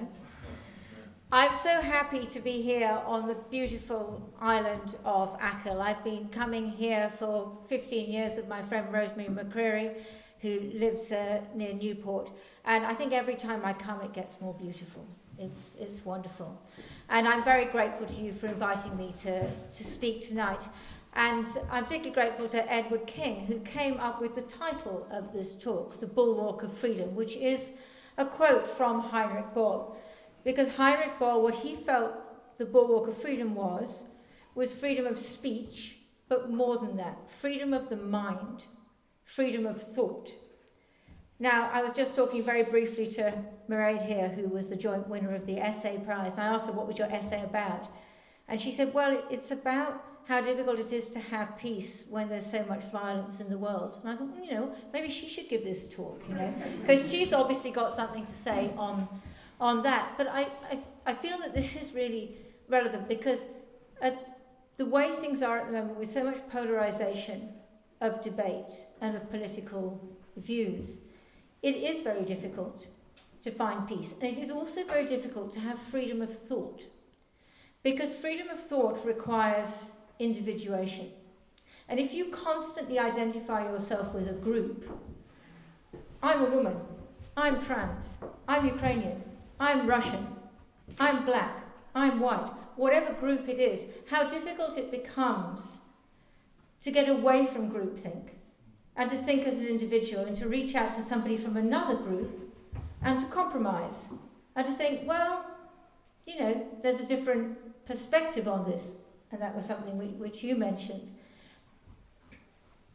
Speaker 3: I'm so happy to be here on the beautiful island of Achill. I've been coming here for 15 years with my friend Rosemary McCreary, who lives near Newport. And I think every time I come, it gets more beautiful. It's wonderful. And I'm very grateful to you for inviting me to speak tonight. And I'm particularly grateful to Edward King, who came up with the title of this talk, The Bulwark of Freedom, which is a quote from Heinrich Böll. Because Heinrich Böll, what he felt the Bulwark of Freedom was freedom of speech, but more than that, freedom of the mind, freedom of thought. Now, I was just talking very briefly to Mairead here, who was the joint winner of the essay prize, and I asked her, what was your essay about? And she said, well, it's about how difficult it is to have peace when there's so much violence in the world. And I thought, maybe she should give this talk, because she's obviously got something to say on that. But I feel that this is really relevant, because the way things are at the moment, with so much polarisation of debate and of political views, it is very difficult to find peace. And it is also very difficult to have freedom of thought, because freedom of thought requires individuation. And if you constantly identify yourself with a group, I'm a woman, I'm trans, I'm Ukrainian, I'm Russian, I'm black, I'm white, whatever group it is, how difficult it becomes to get away from groupthink and to think as an individual and to reach out to somebody from another group and to compromise and to think, well, there's a different perspective on this. And that was something which you mentioned,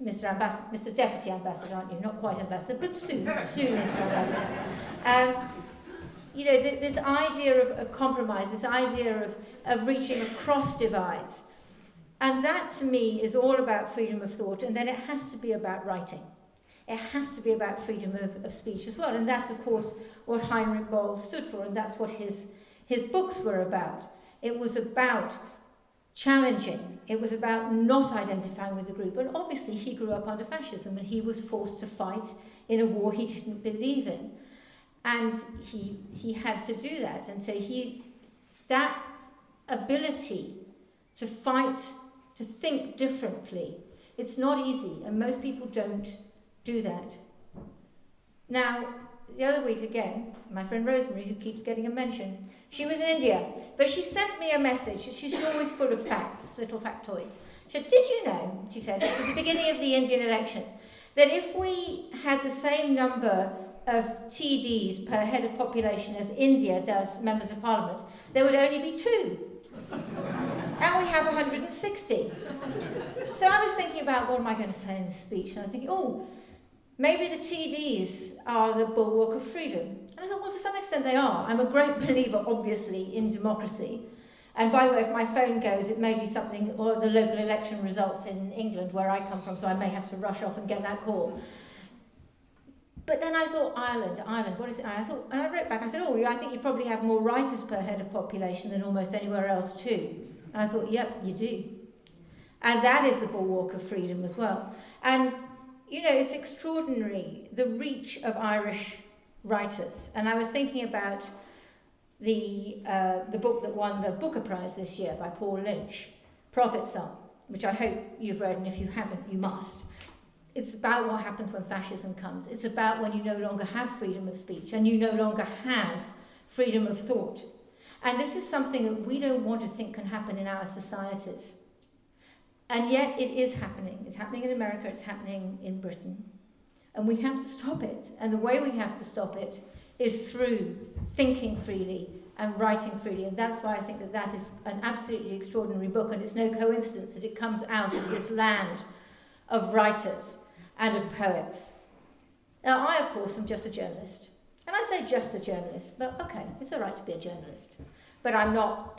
Speaker 3: Mr. Deputy Ambassador, aren't you? Not quite Ambassador, but soon Mr. Ambassador. This idea of compromise, this idea of reaching across divides. And that, to me, is all about freedom of thought, and then it has to be about writing. It has to be about freedom of speech as well, and that's, of course, what Heinrich Böll stood for, and that's what his books were about. It was about challenging. It was about not identifying with the group, and obviously he grew up under fascism, and he was forced to fight in a war he didn't believe in. And he had to do that, and so that ability to fight, to think differently, it's not easy, and most people don't do that. Now, the other week again, my friend Rosemary, who keeps getting a mention, she was in India, but she sent me a message. She's always full of facts, little factoids. She said, did you know, she said, it was the beginning of the Indian elections, that if we had the same number of TDs per head of population as India does members of parliament, there would only be 2. And we have 160. So I was thinking about, what am I going to say in this speech? And I was thinking, maybe the TDs are the bulwark of freedom. And I thought, well, to some extent they are. I'm a great believer, obviously, in democracy. And by the way, if my phone goes, it may be something, or the local election results in England, where I come from, so I may have to rush off and get that call. But then I thought, Ireland, what is it? And I wrote back, I said, I think you probably have more writers per head of population than almost anywhere else too. And I thought, yep, you do. And that is the bulwark of freedom as well. And, it's extraordinary, the reach of Irish writers. And I was thinking about the book that won the Booker Prize this year by Paul Lynch, Prophets Are, which I hope you've read, and if you haven't, you must. It's about what happens when fascism comes. It's about when you no longer have freedom of speech and you no longer have freedom of thought. And this is something that we don't want to think can happen in our societies. And yet it is happening. It's happening in America, it's happening in Britain. And we have to stop it. And the way we have to stop it is through thinking freely and writing freely. And that's why I think that that is an absolutely extraordinary book, and it's no coincidence that it comes out of this land of writers and of poets. Now, I, of course, am just a journalist. And I say just a journalist, but okay, it's all right to be a journalist. But I'm not,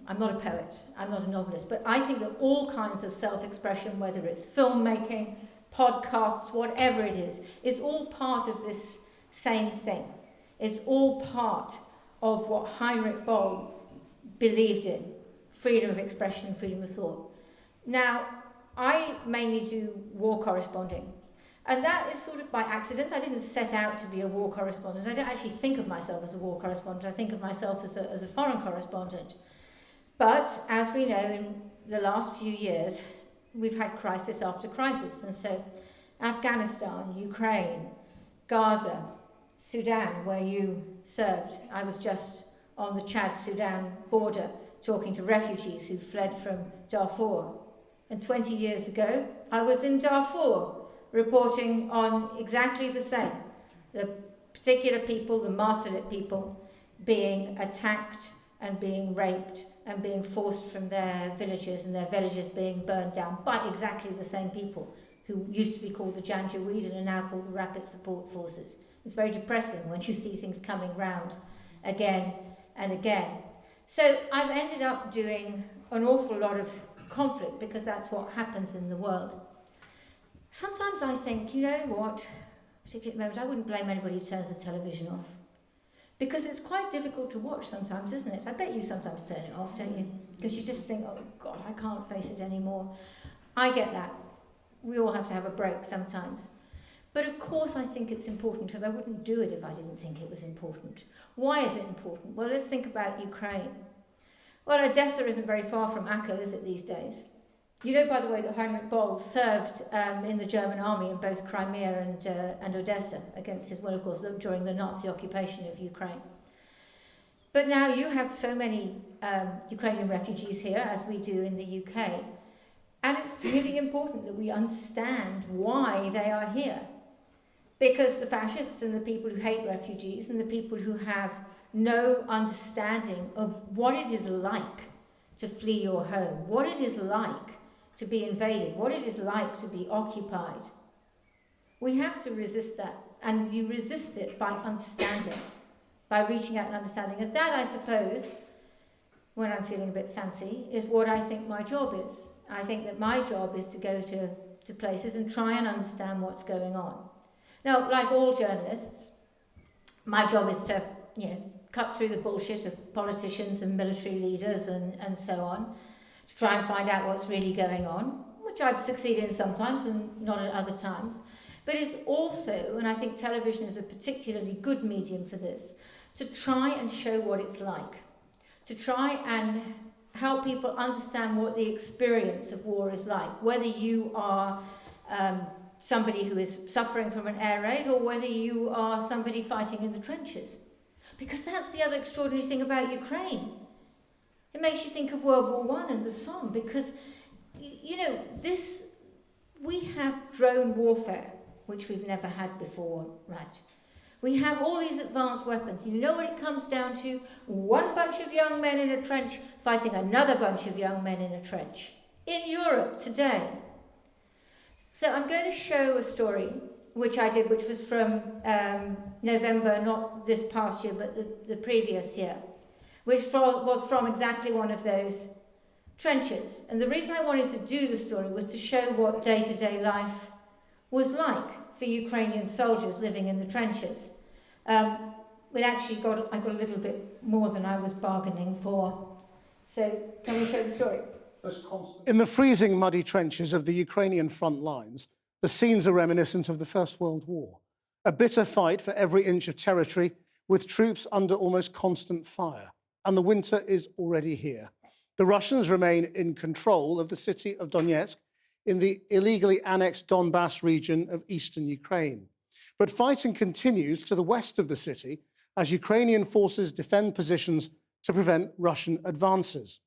Speaker 3: I'm not a poet, I'm not a novelist. But I think that all kinds of self-expression, whether it's filmmaking, podcasts, whatever it is all part of this same thing. It's all part of what Heinrich Böll believed in, freedom of expression, freedom of thought. Now, I mainly do war corresponding. And that is sort of by accident. I didn't set out to be a war correspondent. I don't actually think of myself as a war correspondent. I think of myself as a foreign correspondent. But as we know, in the last few years, we've had crisis after crisis. And so Afghanistan, Ukraine, Gaza, Sudan, where you served. I was just on the Chad-Sudan border talking to refugees who fled from Darfur. And 20 years ago, I was in Darfur, reporting on exactly the same. The particular people, the Marsalit people, being attacked and being raped and being forced from their villages and their villages being burned down by exactly the same people who used to be called the Janjaweed and are now called the Rapid Support Forces. It's very depressing when you see things coming round again and again. So I've ended up doing an awful lot of conflict because that's what happens in the world. Sometimes I think, you know what, particularly at the moment, I wouldn't blame anybody who turns the television off. Because it's quite difficult to watch sometimes, isn't it? I bet you sometimes turn it off, don't you? Because you just think, oh God, I can't face it anymore. I get that. We all have to have a break sometimes. But of course I think it's important, because I wouldn't do it if I didn't think it was important. Why is it important? Well, let's think about Ukraine. Well, Odessa isn't very far from Achill, is it, these days? You know, by the way, that Heinrich Böll served in the German army in both Crimea and Odessa, against his will, of course, during the Nazi occupation of Ukraine. But now you have so many Ukrainian refugees here, as we do in the UK, and it's really important that we understand why they are here. Because the fascists and the people who hate refugees and the people who have no understanding of what it is like to flee your home, what it is like to be invaded, what it is like to be occupied. We have to resist that, and you resist it by understanding, by reaching out and understanding. And that, I suppose, when I'm feeling a bit fancy, is what I think my job is. I think that my job is to go to places and try and understand what's going on. Now, like all journalists, my job is to, cut through the bullshit of politicians and military leaders and so on, to try and find out what's really going on, which I've succeeded in sometimes and not at other times. But it's also, and I think television is a particularly good medium for this, to try and show what it's like, to try and help people understand what the experience of war is like, whether you are somebody who is suffering from an air raid or whether you are somebody fighting in the trenches. Because that's the other extraordinary thing about Ukraine. It makes you think of World War I and the Somme, because, we have drone warfare, which we've never had before, right? We have all these advanced weapons. You know what it comes down to? One bunch of young men in a trench fighting another bunch of young men in a trench. In Europe today. So I'm going to show a story, which I did, which was from November, not this past year, but the previous year, which was from exactly one of those trenches. And the reason I wanted to do the story was to show what day-to-day life was like for Ukrainian soldiers living in the trenches. I got a little bit more than I was bargaining for. So can we show the story?
Speaker 6: In the freezing, muddy trenches of the Ukrainian front lines, the scenes are reminiscent of the First World War. A bitter fight for every inch of territory, with troops under almost constant fire. And the winter is already here. The Russians remain in control of the city of Donetsk in the illegally annexed Donbass region of eastern Ukraine. But fighting continues to the west of the city as Ukrainian forces defend positions to prevent Russian advances.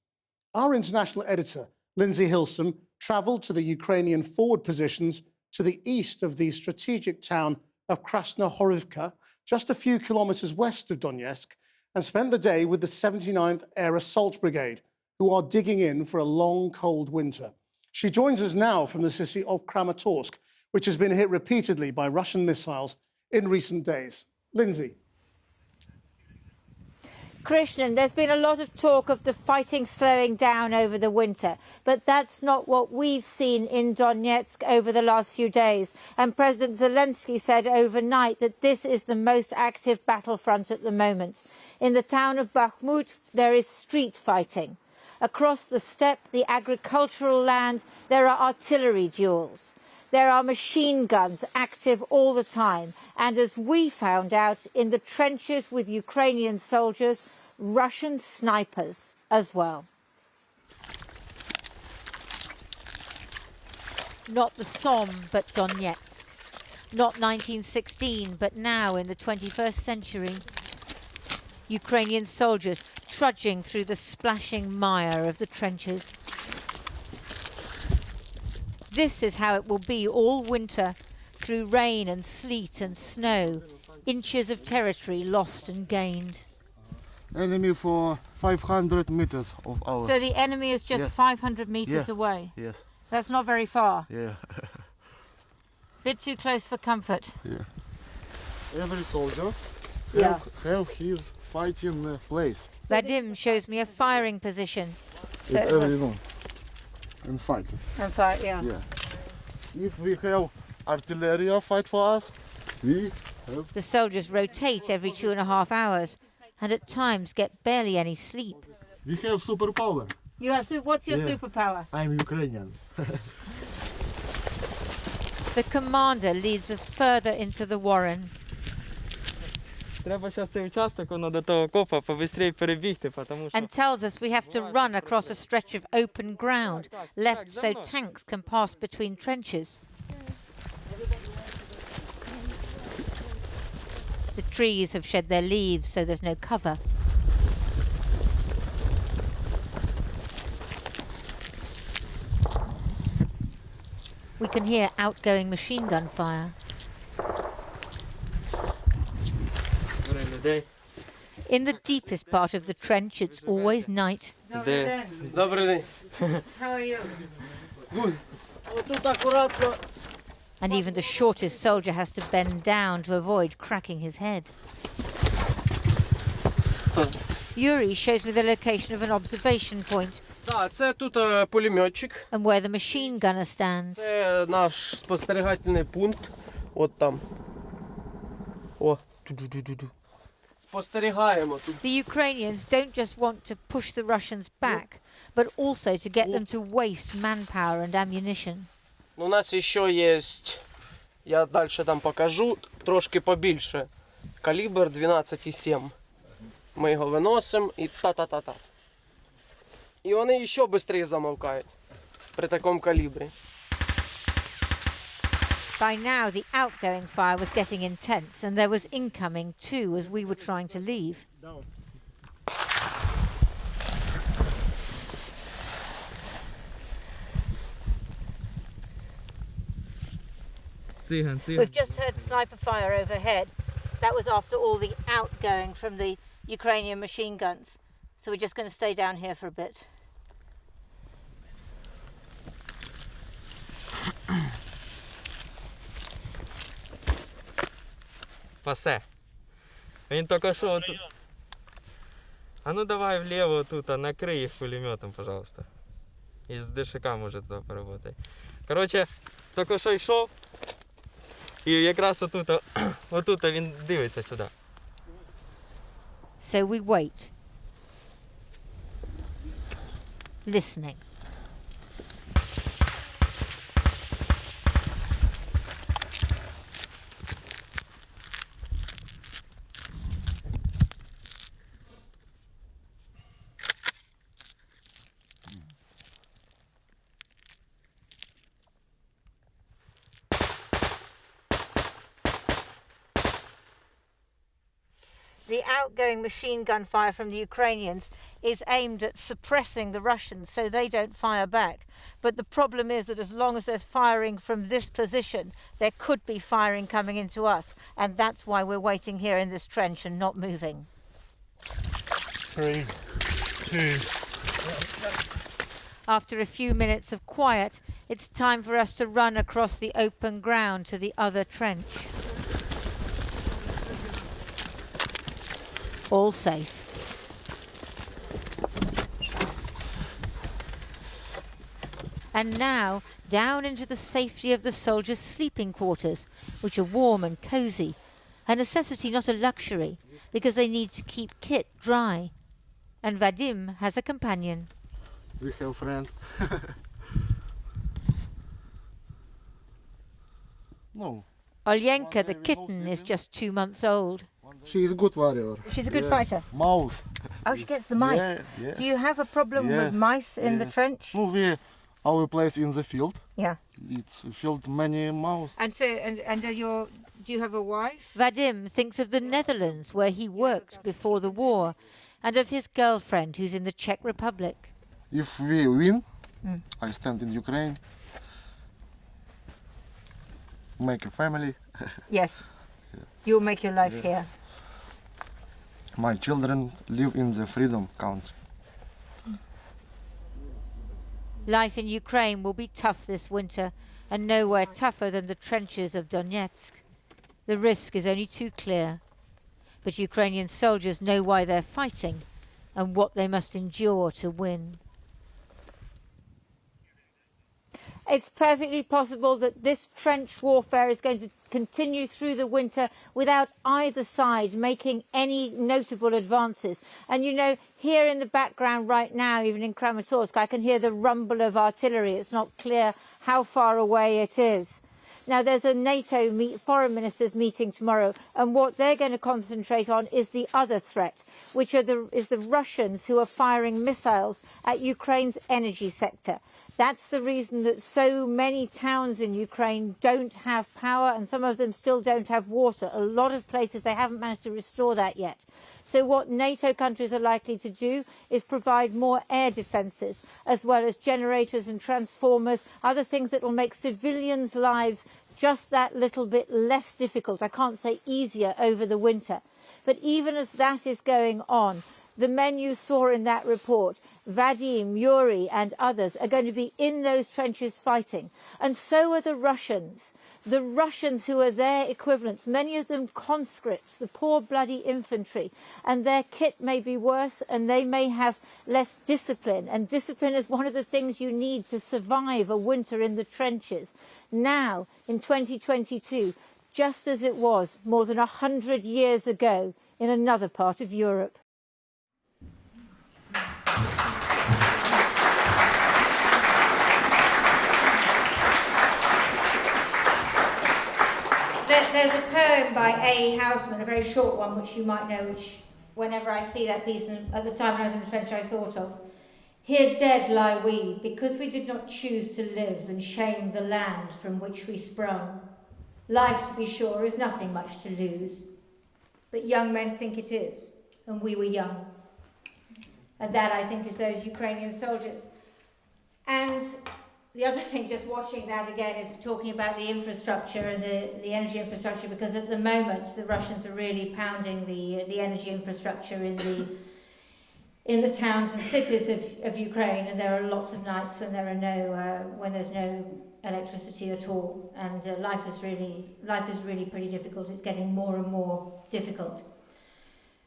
Speaker 6: Our international editor, Lindsay Hilsum, travelled to the Ukrainian forward positions to the east of the strategic town of Krasnohorivka just a few kilometres west of Donetsk, and spent the day with the 79th Air Assault Brigade, who are digging in for a long, cold winter. She joins us now from the city of Kramatorsk, which has been hit repeatedly by Russian missiles in recent days. Lindsay.
Speaker 3: Krishnan, there's been a lot of talk of the fighting slowing down over the winter, but that's not what we've seen in Donetsk over the last few days. And President Zelensky said overnight that this is the most active battlefront at the moment. In the town of Bakhmut, there is street fighting. Across the steppe, the agricultural land, there are artillery duels. There are machine guns active all the time. And as we found out, in the trenches with Ukrainian soldiers, Russian snipers as well. Not the Somme, but Donetsk. Not 1916, but now in the 21st century. Ukrainian soldiers trudging through the splashing mire of the trenches. This is how it will be all winter, through rain and sleet and snow, inches of territory lost and gained.
Speaker 7: Enemy for 500 meters of our...
Speaker 3: So the enemy is just 500 meters away?
Speaker 7: Yes.
Speaker 3: That's not very far?
Speaker 7: Yeah.
Speaker 3: Bit too close for comfort?
Speaker 7: Yeah. Every soldier
Speaker 3: Yeah.
Speaker 7: have his fighting place.
Speaker 3: Vadim shows me a firing position.
Speaker 7: So every room. And fight.
Speaker 3: And fight, yeah.
Speaker 7: If we have artillery fight for us, we have...
Speaker 3: The soldiers rotate every 2.5 hours and at times get barely any sleep.
Speaker 7: We have superpower.
Speaker 3: You have what's your
Speaker 7: Yeah.
Speaker 3: superpower?
Speaker 7: I'm Ukrainian.
Speaker 3: The commander leads us further into the warren.
Speaker 8: Треба зараз цей участок, воно до того копа, побистрій перебігти, тому що...
Speaker 3: And tells us we have to run across a stretch of open ground, left so tanks can pass between trenches. The trees have shed their leaves, so there's no cover. We can hear outgoing machine gun fire. In the deepest part of the trench, it's always night.
Speaker 8: Добрий день.
Speaker 3: How are you? And even the shortest soldier has to bend down to avoid cracking his head. Yuri shows me the location of an observation point.
Speaker 8: Так, це тут пулеметчик.
Speaker 3: And where the machine gunner stands.
Speaker 8: Це наш спостерігательний пункт. От там. О. Спостерігаємо тут.
Speaker 3: The Ukrainians don't just want to push the Russians back, but also to get them to waste manpower and ammunition.
Speaker 8: У нас ще є, я далі там покажу, трошки побільше. Калібр 12,7. Ми його виносимо і та-та-та-та. І вони ще швидше замовкають при такому калібрі.
Speaker 3: By now, the outgoing fire was getting intense, and there was incoming too as we were trying to leave. We've just heard sniper fire overhead. That was after all the outgoing from the Ukrainian machine guns. So we're just going to stay down here for a bit.
Speaker 9: Пасе. Він тільки що тут. А ну давай вліво тут, а накрий їх пулеметом, пожалуйста. І з ДШК може туди поработати. Коротше, тільки що йшов. І якраз отут він дивиться сюди.
Speaker 3: So we wait. Listening. the outgoing machine gun fire from the Ukrainians is aimed at suppressing the Russians so they don't fire back. But the problem is that as long as there's firing from this position, there could be firing coming into us. And that's why we're waiting here in this trench and not moving.
Speaker 7: 3, 2.
Speaker 3: After a few minutes of quiet, it's time for us to run across the open ground to the other trench. All safe. And now, down into the safety of the soldiers' sleeping quarters, which are warm and cosy, a necessity, not a luxury, because they need to keep kit dry. And Vadim has a companion.
Speaker 7: We have a friend. No,
Speaker 3: Olyenka, the kitten, is just 2 months old.
Speaker 7: she is a good warrior.
Speaker 3: She's a good
Speaker 7: Yeah.
Speaker 3: fighter.
Speaker 7: Mouse.
Speaker 3: Oh, she gets the mice.
Speaker 7: Yeah, yes.
Speaker 3: Do you have a problem with
Speaker 7: Yes,
Speaker 3: mice in the
Speaker 7: yes.
Speaker 3: trench?
Speaker 7: No, our place in the field.
Speaker 3: Yeah.
Speaker 7: It's filled many mouse.
Speaker 3: And so, do you have a wife? Vadim thinks of the Netherlands, where he worked before the war, and of his girlfriend, who's in the Czech Republic.
Speaker 7: If we win, I stand in Ukraine, make a family.
Speaker 3: Yes. You'll make your life here.
Speaker 7: My children live in the freedom country.
Speaker 3: Life in Ukraine will be tough this winter, and nowhere tougher than the trenches of Donetsk. The risk is only too clear. But Ukrainian soldiers know why they're fighting and what they must endure to win. It's perfectly possible that this trench warfare is going to continue through the winter without either side making any notable advances. And you know, here in the background right now, even in Kramatorsk, I can hear the rumble of artillery. It's not clear how far away it is. Now, there's a NATO foreign ministers meeting tomorrow, and what they're going to concentrate on is the other threat, which is the Russians who are firing missiles at Ukraine's energy sector. That's the reason that so many towns in Ukraine don't have power, and some of them still don't have water. A lot of places they haven't managed to restore that yet. So what NATO countries are likely to do is provide more air defences, as well as generators and transformers, other things that will make civilians' lives just that little bit less difficult. I can't say easier over the winter. But even as that is going on, the men you saw in that report, Vadim, Yuri and others, are going to be in those trenches fighting. And so are the Russians. The Russians who are their equivalents, many of them conscripts, the poor bloody infantry. And their kit may be worse and they may have less discipline. And discipline is one of the things you need to survive a winter in the trenches. Now, in 2022, just as it was more than 100 years ago in another part of Europe. There's a poem by A. Houseman, a very short one, which you might know, which whenever I see that piece, and at the time when I was in the trench I thought of. Here dead lie we, because we did not choose to live and shame the land from which we sprung. Life, to be sure, is nothing much to lose, but young men think it is, and we were young. And that, I think, is those Ukrainian soldiers. And the other thing, just watching that again, is talking about the infrastructure and the energy infrastructure, because at the moment the Russians are really pounding the energy infrastructure in the towns and cities of Ukraine, and there are lots of nights when there's no electricity at all, and life is really pretty difficult. It's getting more and more difficult.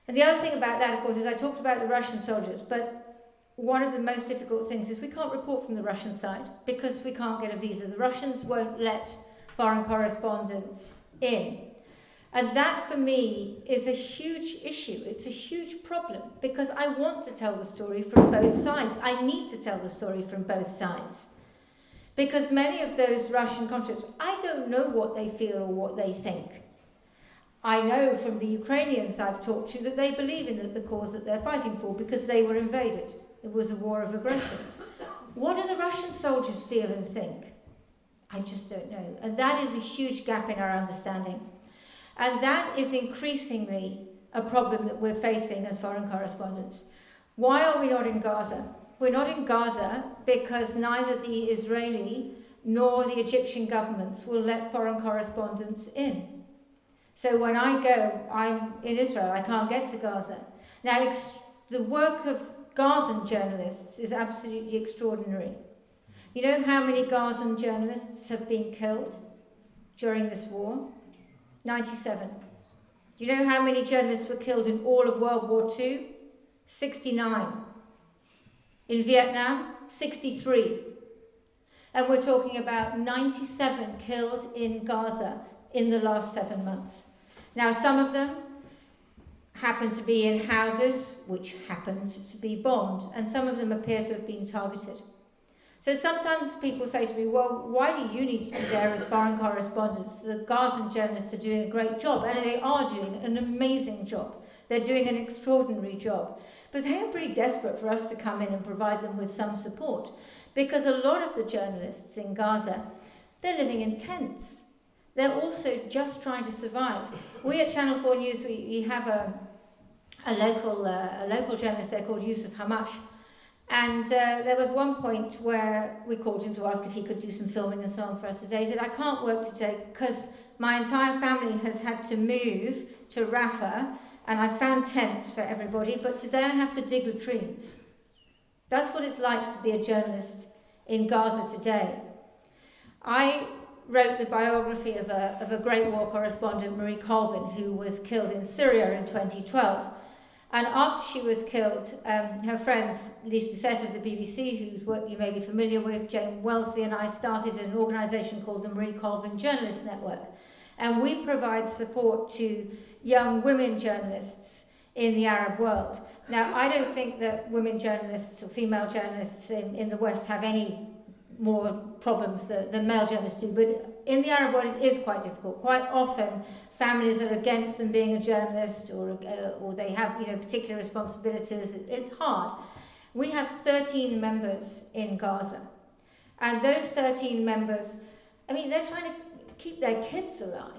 Speaker 3: And the other thing about that, of course, is I talked about the Russian soldiers, but one of the most difficult things is we can't report from the Russian side because we can't get a visa. The Russians won't let foreign correspondents in. And that, for me, is a huge issue. It's a huge problem because I want to tell the story from both sides. I need to tell the story from both sides. Because many of those Russian conscripts, I don't know what they feel or what they think. I know from the Ukrainians I've talked to that they believe in the cause that they're fighting for because they were invaded. It was a war of aggression. What do the Russian soldiers feel and think? I just don't know. And that is a huge gap in our understanding. And that is increasingly a problem that we're facing as foreign correspondents. Why are we not in Gaza? We're not in Gaza because neither the Israeli nor the Egyptian governments will let foreign correspondents in. So when I go, I'm in Israel, I can't get to Gaza. Now, the work of Gazan journalists is absolutely extraordinary. You know how many Gazan journalists have been killed during this war? 97. Do you know how many journalists were killed in all of World War II? 69. In Vietnam, 63. And we're talking about 97 killed in Gaza in the last 7 months. Now, some of them happened to be in houses which happened to be bombed, and some of them appear to have been targeted. So sometimes people say to me, well, why do you need to be there as foreign correspondents? The Gazan journalists are doing a great job, and they are doing an amazing job. They're doing an extraordinary job. But they are pretty desperate for us to come in and provide them with some support, because a lot of the journalists in Gaza, they're living in tents. They're also just trying to survive. We at Channel 4 News, we have a local journalist there called Yusuf Hamash. And there was one point where we called him to ask if he could do some filming and so on for us today. He said, I can't work today because my entire family has had to move to Rafah, and I found tents for everybody, but today I have to dig latrines. That's what it's like to be a journalist in Gaza today. I wrote the biography of a Great War correspondent, Marie Colvin, who was killed in Syria in 2012. And after she was killed, her friends, Lise Doucette of the BBC, whose work you may be familiar with, Jane Wellesley and I started an organisation called the Marie Colvin Journalist Network. And we provide support to young women journalists in the Arab world. Now, I don't think that women journalists or female journalists in the West have any more problems than male journalists do, but in the Arab world it is quite difficult. Quite often families are against them being a journalist, or they have particular responsibilities. It's hard. We have 13 members in Gaza, and those 13 members, they're trying to keep their kids alive.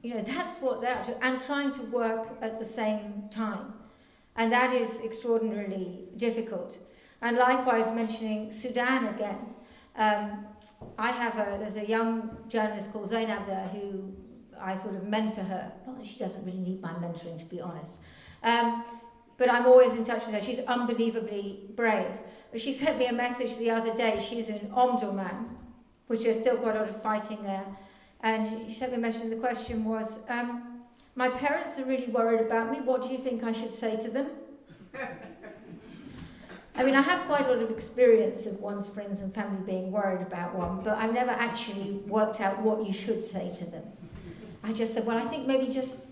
Speaker 3: That's what they're up to, and trying to work at the same time, and that is extraordinarily difficult. And likewise, mentioning Sudan again, there's a young journalist called Zainab there who I sort of mentor her. Not that she doesn't really need my mentoring, to be honest. But I'm always in touch with her. She's unbelievably brave. But she sent me a message the other day. She's in Omdurman, which there's still quite a lot of fighting there. And she sent me a message, and the question was, my parents are really worried about me. What do you think I should say to them? I have quite a lot of experience of one's friends and family being worried about one, but I've never actually worked out what you should say to them. I just said, well, I think maybe just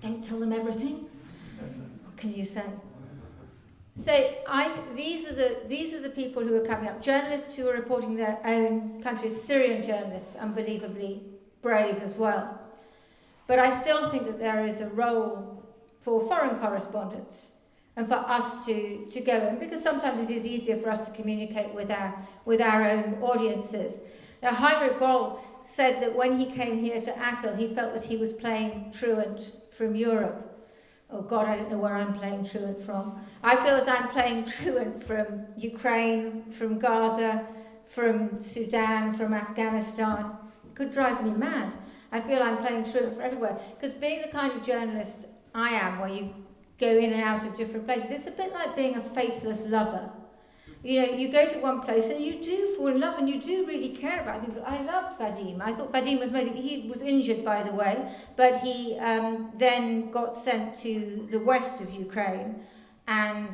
Speaker 3: don't tell them everything. What can you say? So these are the people who are coming up. Journalists who are reporting their own countries, Syrian journalists, unbelievably brave as well. But I still think that there is a role for foreign correspondents and for us to go in, because sometimes it is easier for us to communicate with our own audiences. Now, Heinrich Böll said that when he came here to Achill, he felt that he was playing truant from Europe. Oh God, I don't know where I'm playing truant from. I feel as I'm playing truant from Ukraine, from Gaza, from Sudan, from Afghanistan. It could drive me mad. I feel I'm playing truant from everywhere. Because being the kind of journalist I am, where you go in and out of different places, it's a bit like being a faithless lover. You go to one place and you do fall in love and you do really care about people. I loved Vadim. I thought Vadim was amazing. He was injured, by the way, but he then got sent to the west of Ukraine and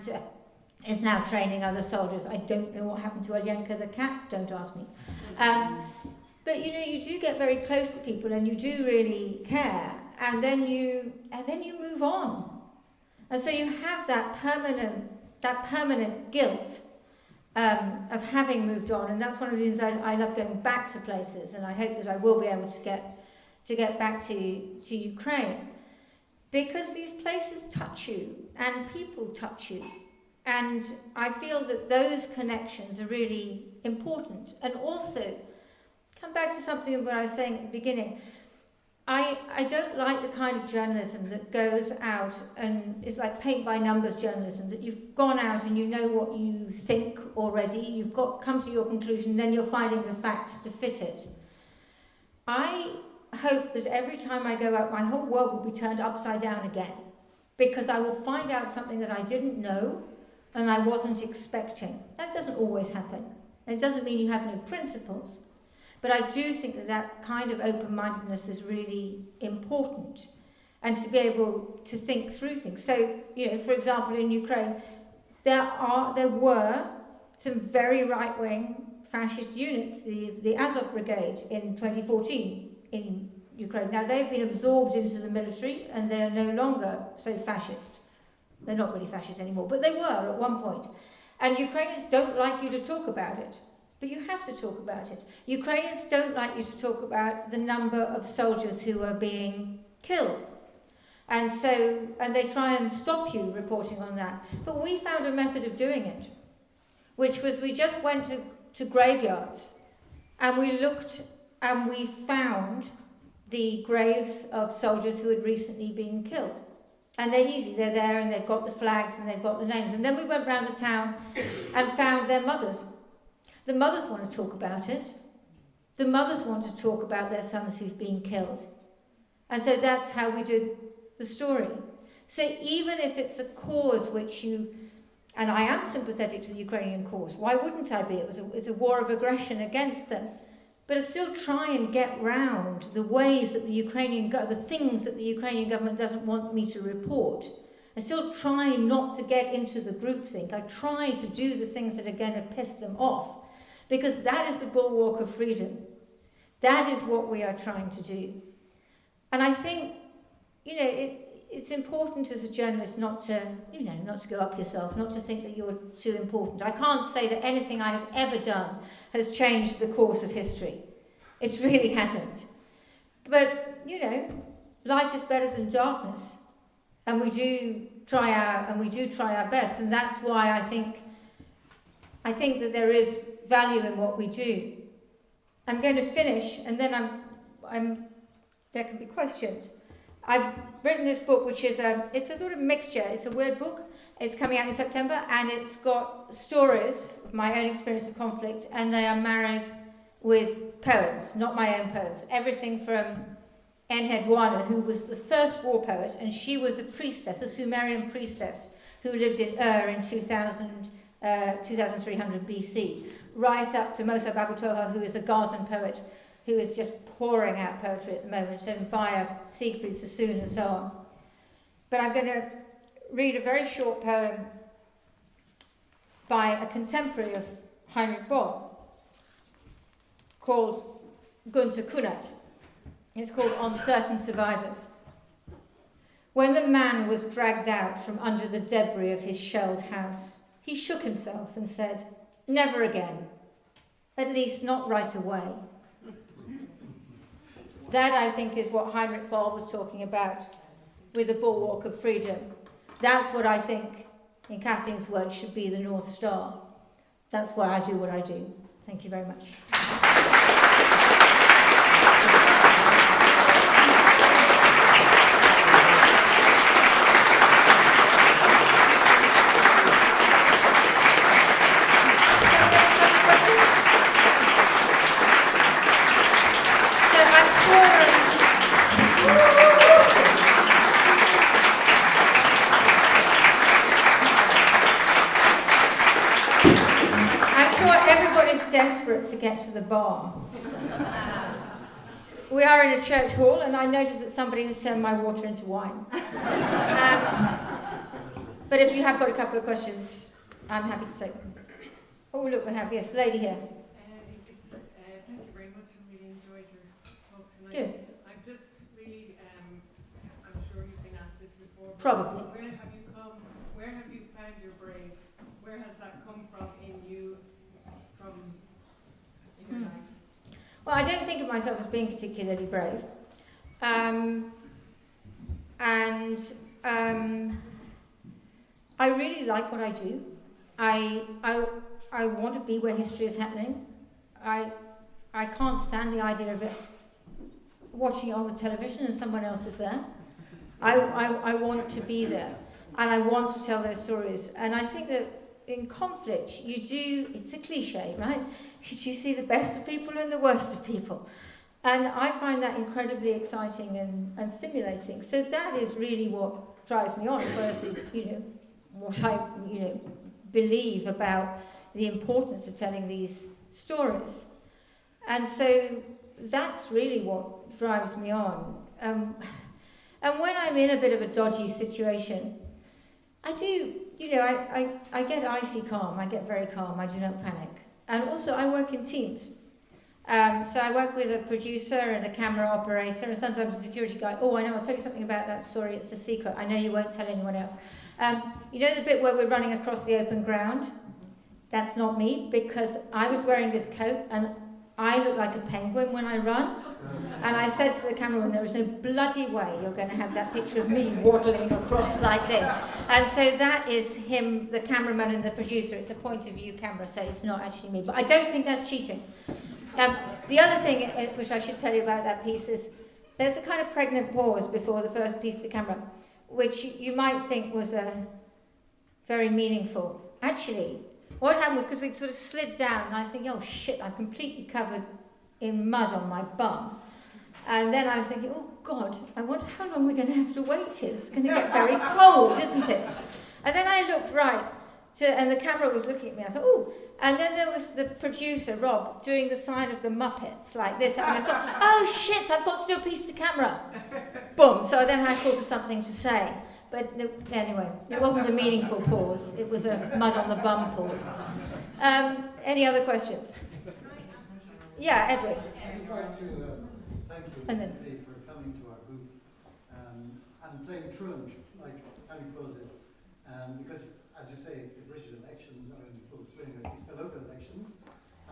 Speaker 3: is now training other soldiers. I don't know what happened to Alyenka the cat, don't ask me. But you do get very close to people and you do really care, and then you move on. And so you have that permanent guilt of having moved on, and that's one of the reasons I love going back to places, and I hope that I will be able to get back to Ukraine, because these places touch you and people touch you, and I feel that those connections are really important. And also, come back to something of what I was saying at the beginning, I don't like the kind of journalism that goes out and is like paint by numbers journalism, that you've gone out and you know what you think already, you've come to your conclusion, then you're finding the facts to fit it. I hope that every time I go out, my whole world will be turned upside down again, because I will find out something that I didn't know and I wasn't expecting. That doesn't always happen. And it doesn't mean you have no principles. But I do think that that kind of open-mindedness is really important, and to be able to think through things. So, for example, in Ukraine, there were some very right-wing fascist units, the Azov Brigade in 2014 in Ukraine. Now, they've been absorbed into the military, and they're no longer so fascist. They're not really fascist anymore, but they were at one point. And Ukrainians don't like you to talk about it. But you have to talk about it. Ukrainians don't like you to talk about the number of soldiers who are being killed. And they try and stop you reporting on that. But we found a method of doing it, which was we just went to graveyards and we looked and we found the graves of soldiers who had recently been killed. And they're easy, they're there and they've got the flags and they've got the names. And then we went round the town and found their mothers. The mothers want to talk about it. The mothers want to talk about their sons who've been killed. And so that's how we did the story. So even if it's a cause which and I am sympathetic to the Ukrainian cause, why wouldn't I be? It's a war of aggression against them. But I still try and get round the ways that the things that the Ukrainian government doesn't want me to report. I still try not to get into the groupthink. I try to do the things that are going to piss them off. Because that is the bulwark of freedom. That is what we are trying to do. And I think, it's important as a journalist not to go up yourself, not to think that you're too important. I can't say that anything I have ever done has changed the course of history. It really hasn't. But, light is better than darkness. And we do try our best. And that's why I think that there is value in what we do. I'm going to finish, and then there can be questions. I've written this book, which is it's a sort of mixture. It's a word book. It's coming out in September, and it's got stories of my own experience of conflict, and they are married with poems, not my own poems. Everything from Enhedwana, who was the first war poet, and she was a priestess, a Sumerian priestess, who lived in in 2300 BC, right up to Mosa Babutoha, who is a Gazan poet, who is just pouring out poetry at the moment, and via Siegfried Sassoon and so on. But I'm going to read a very short poem by a contemporary of Heinrich Böll, called Gunther Kunert. It's called Uncertain Survivors. When the man was dragged out from under the debris of his shelled house, he shook himself and said, "Never again. At least not right away." That, I think, is what Heinrich Böll was talking about with the bulwark of freedom. That's what I think, in Kathleen's words, should be the North Star. That's why I do what I do. Thank you very much. Desperate to get to the bar. We are in a church hall, and I noticed that somebody has turned my water into wine. But if you have got a couple of questions, I'm happy to take them. Oh, look, we have, yes, lady here.
Speaker 10: Thank you very much. I really enjoyed your talk tonight.
Speaker 3: Good.
Speaker 10: I'm just really, I'm sure you've been asked this before.
Speaker 3: Probably.
Speaker 10: Where have you come? Where have you found your brave? Where has that come from in you? In your life?
Speaker 3: Well, I don't think of myself as being particularly brave. I really like what I do. I want to be where history is happening. I can't stand the idea of it watching it on the television and someone else is there. I want to be there, and I want to tell those stories. And I think that in conflict, it's a cliche, right? You see the best of people and the worst of people. And I find that incredibly exciting and stimulating. So that is really what drives me on, as well as what I believe about the importance of telling these stories. And so that's really what drives me on. And when I'm in a bit of a dodgy situation, I do, I get icy calm. I get very calm. I do not panic. And also I work in teams. So I work with a producer and a camera operator and sometimes a security guy. Oh, I know, I'll tell you something about that story. It's a secret. I know you won't tell anyone else. You know the bit where we're running across the open ground? That's not me, because I was wearing this coat and I look like a penguin when I run. And I said to the cameraman, there is no bloody way you're going to have that picture of me waddling across like this. And so that is him, the cameraman and the producer. It's a point of view camera, so it's not actually me. But I don't think that's cheating. The other thing which I should tell you about that piece is there's a kind of pregnant pause before the first piece to camera, which you might think was very meaningful. Actually, what happened was because we sort of slid down, and I think, oh shit, I'm completely covered in mud on my bum. And then I was thinking, oh God, I wonder how long we're going to have to wait here. It's going to get very cold, isn't it? And then I looked and the camera was looking at me. I thought, oh. And then there was the producer, Rob, doing the sign of the Muppets like this. And I thought, oh shit, I've got to do a piece to camera. Boom. So then I thought of something to say. But anyway, it wasn't a meaningful pause. It was a mud on the bum pause. Any other questions? Yeah, Edward.
Speaker 11: I'd like to thank you, Lindsay, for coming to our group and playing truant like Heinrich Böll did. Because, as you say, the British elections are in full swing, or at least the local elections,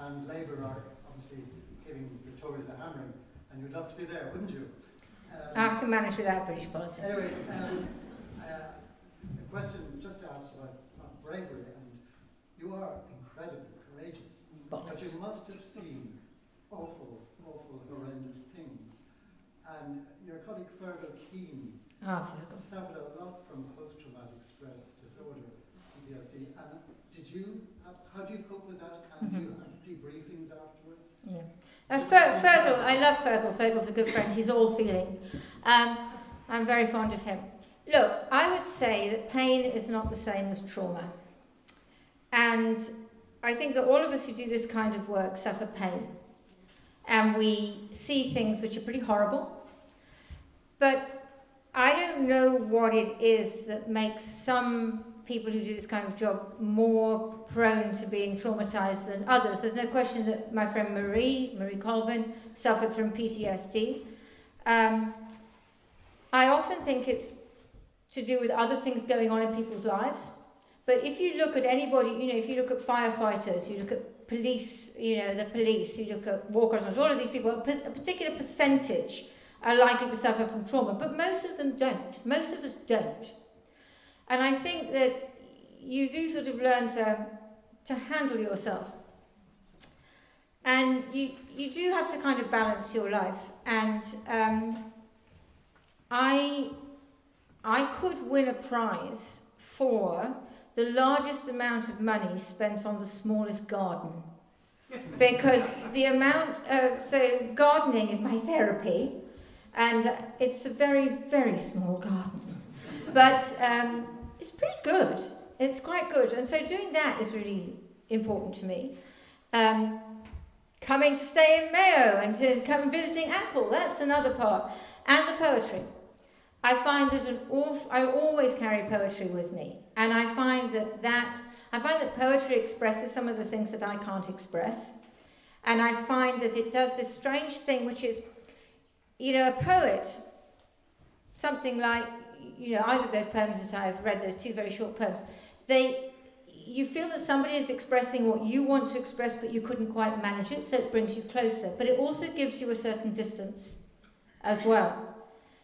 Speaker 11: and Labour are obviously giving the Tories a hammering, and you'd love to be there, wouldn't you?
Speaker 3: I can manage without British politics.
Speaker 11: Anyway, a question just to ask about bravery, and you are incredibly courageous, but you must have seen awful, horrendous things. And your colleague Fergal Keane suffered a lot from post-traumatic stress disorder, PTSD. And how do you cope with that? And do you have debriefings afterwards?
Speaker 3: Yeah. Fergal, I love Fergal. Fergal's a good friend. He's all feeling. I'm very fond of him. Look, I would say that pain is not the same as trauma. And I think that all of us who do this kind of work suffer pain. And we see things which are pretty horrible. But I don't know what it is that makes some people who do this kind of job more prone to being traumatized than others. There's no question that my friend Marie Colvin, suffered from PTSD. I often think it's to do with other things going on in people's lives. But if you look at anybody, if you look at firefighters, you look at police, the police, you look at war correspondents, all of these people, a particular percentage are likely to suffer from trauma, but most of them don't. Most of us don't. And I think that you do sort of learn to handle yourself. And you do have to kind of balance your life. And I could win a prize for the largest amount of money spent on the smallest garden. Because the amount so gardening is my therapy, and it's a very, very small garden. But it's pretty good. It's quite good. And so doing that is really important to me. Coming to stay in Mayo and to come visiting Achill, that's another part. And the poetry. I find that I always carry poetry with me. And I find that poetry expresses some of the things that I can't express. And I find that it does this strange thing, which is, a poet, something like, either of those poems that I've read, those two very short poems, you feel that somebody is expressing what you want to express, but you couldn't quite manage it, so it brings you closer. But it also gives you a certain distance as well.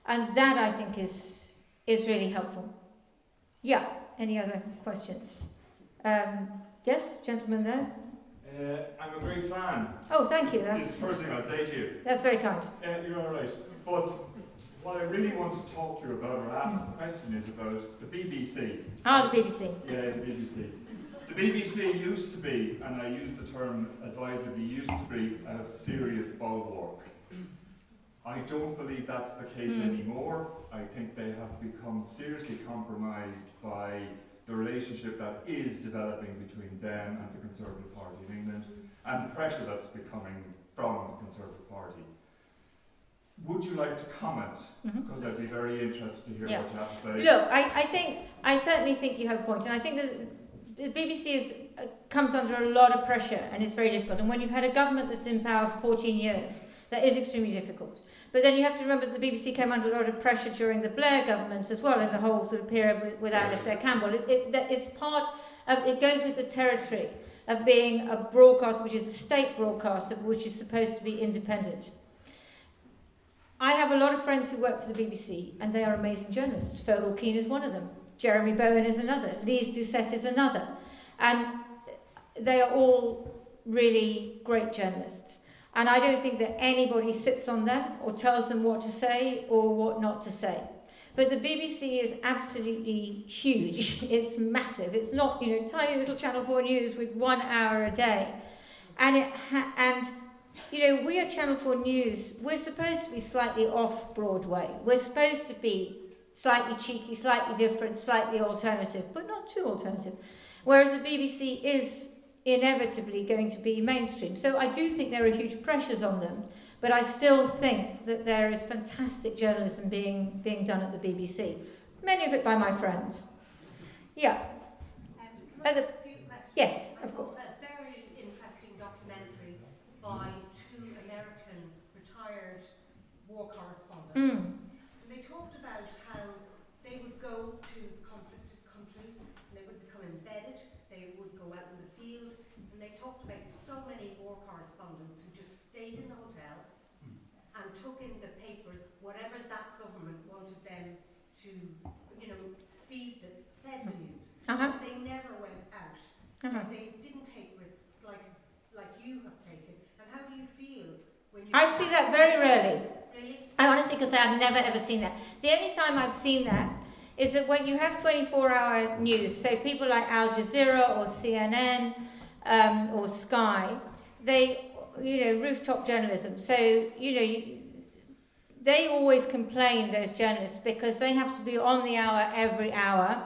Speaker 3: And that, I think, is really helpful. Yeah, any other questions? Yes, gentleman there?
Speaker 12: I'm a great fan.
Speaker 3: Oh, thank you.
Speaker 12: That's the first thing I'll say to you.
Speaker 3: That's very kind.
Speaker 12: You're all right. But what I really want to talk to you about or ask a question is about the BBC.
Speaker 3: Ah, the BBC.
Speaker 12: Yeah, the BBC. The BBC used to be, and I use the term advisedly, used to be a serious bulwark. I don't believe that's the case anymore. I think they have become seriously compromised by the relationship that is developing between them and the Conservative Party in England, and the pressure that's becoming from the Conservative Party. Would you like to comment? Because I'd be very interested to hear what you have to say.
Speaker 3: Look, I certainly think you have a point, and I think that the BBC comes under a lot of pressure, and it's very difficult. And when you've had a government that's in power for 14 years, that is extremely difficult. But then you have to remember that the BBC came under a lot of pressure during the Blair government as well, in the whole sort of period with Alistair Campbell. It's part of, it goes with the territory of being a broadcaster, which is a state broadcaster, which is supposed to be independent. I have a lot of friends who work for the BBC, and they are amazing journalists. Fergal Keane is one of them. Jeremy Bowen is another. Lise Doucette is another. And they are all really great journalists. And I don't think that anybody sits on them or tells them what to say or what not to say. But the BBC is absolutely huge. It's massive. It's not, tiny little Channel 4 News with 1 hour a day. And we at Channel 4 News, we're supposed to be slightly off Broadway. We're supposed to be slightly cheeky, slightly different, slightly alternative, but not too alternative. Whereas the BBC is inevitably going to be mainstream. So I do think there are huge pressures on them, but I still think that there is fantastic journalism being done at the BBC. Many of it by my friends. Yeah. Yes, of course.
Speaker 13: A very interesting documentary by 2 American retired war correspondents. And they talked about how they would go to conflicted countries and they would become embedded. They would go out in the field, and they talked about so many war correspondents who just stayed in the hotel and took in the papers, whatever that government wanted them to, fed the news. They never went out. They didn't take risks like you have taken. And how do you feel when you?
Speaker 3: I've seen that very rarely.
Speaker 13: Really?
Speaker 3: I honestly can say I've never ever seen that. The only time I've seen that is that when you have 24-hour news, so people like Al Jazeera or CNN or Sky, they, rooftop journalism. So, they always complain, those journalists, because they have to be on the hour every hour,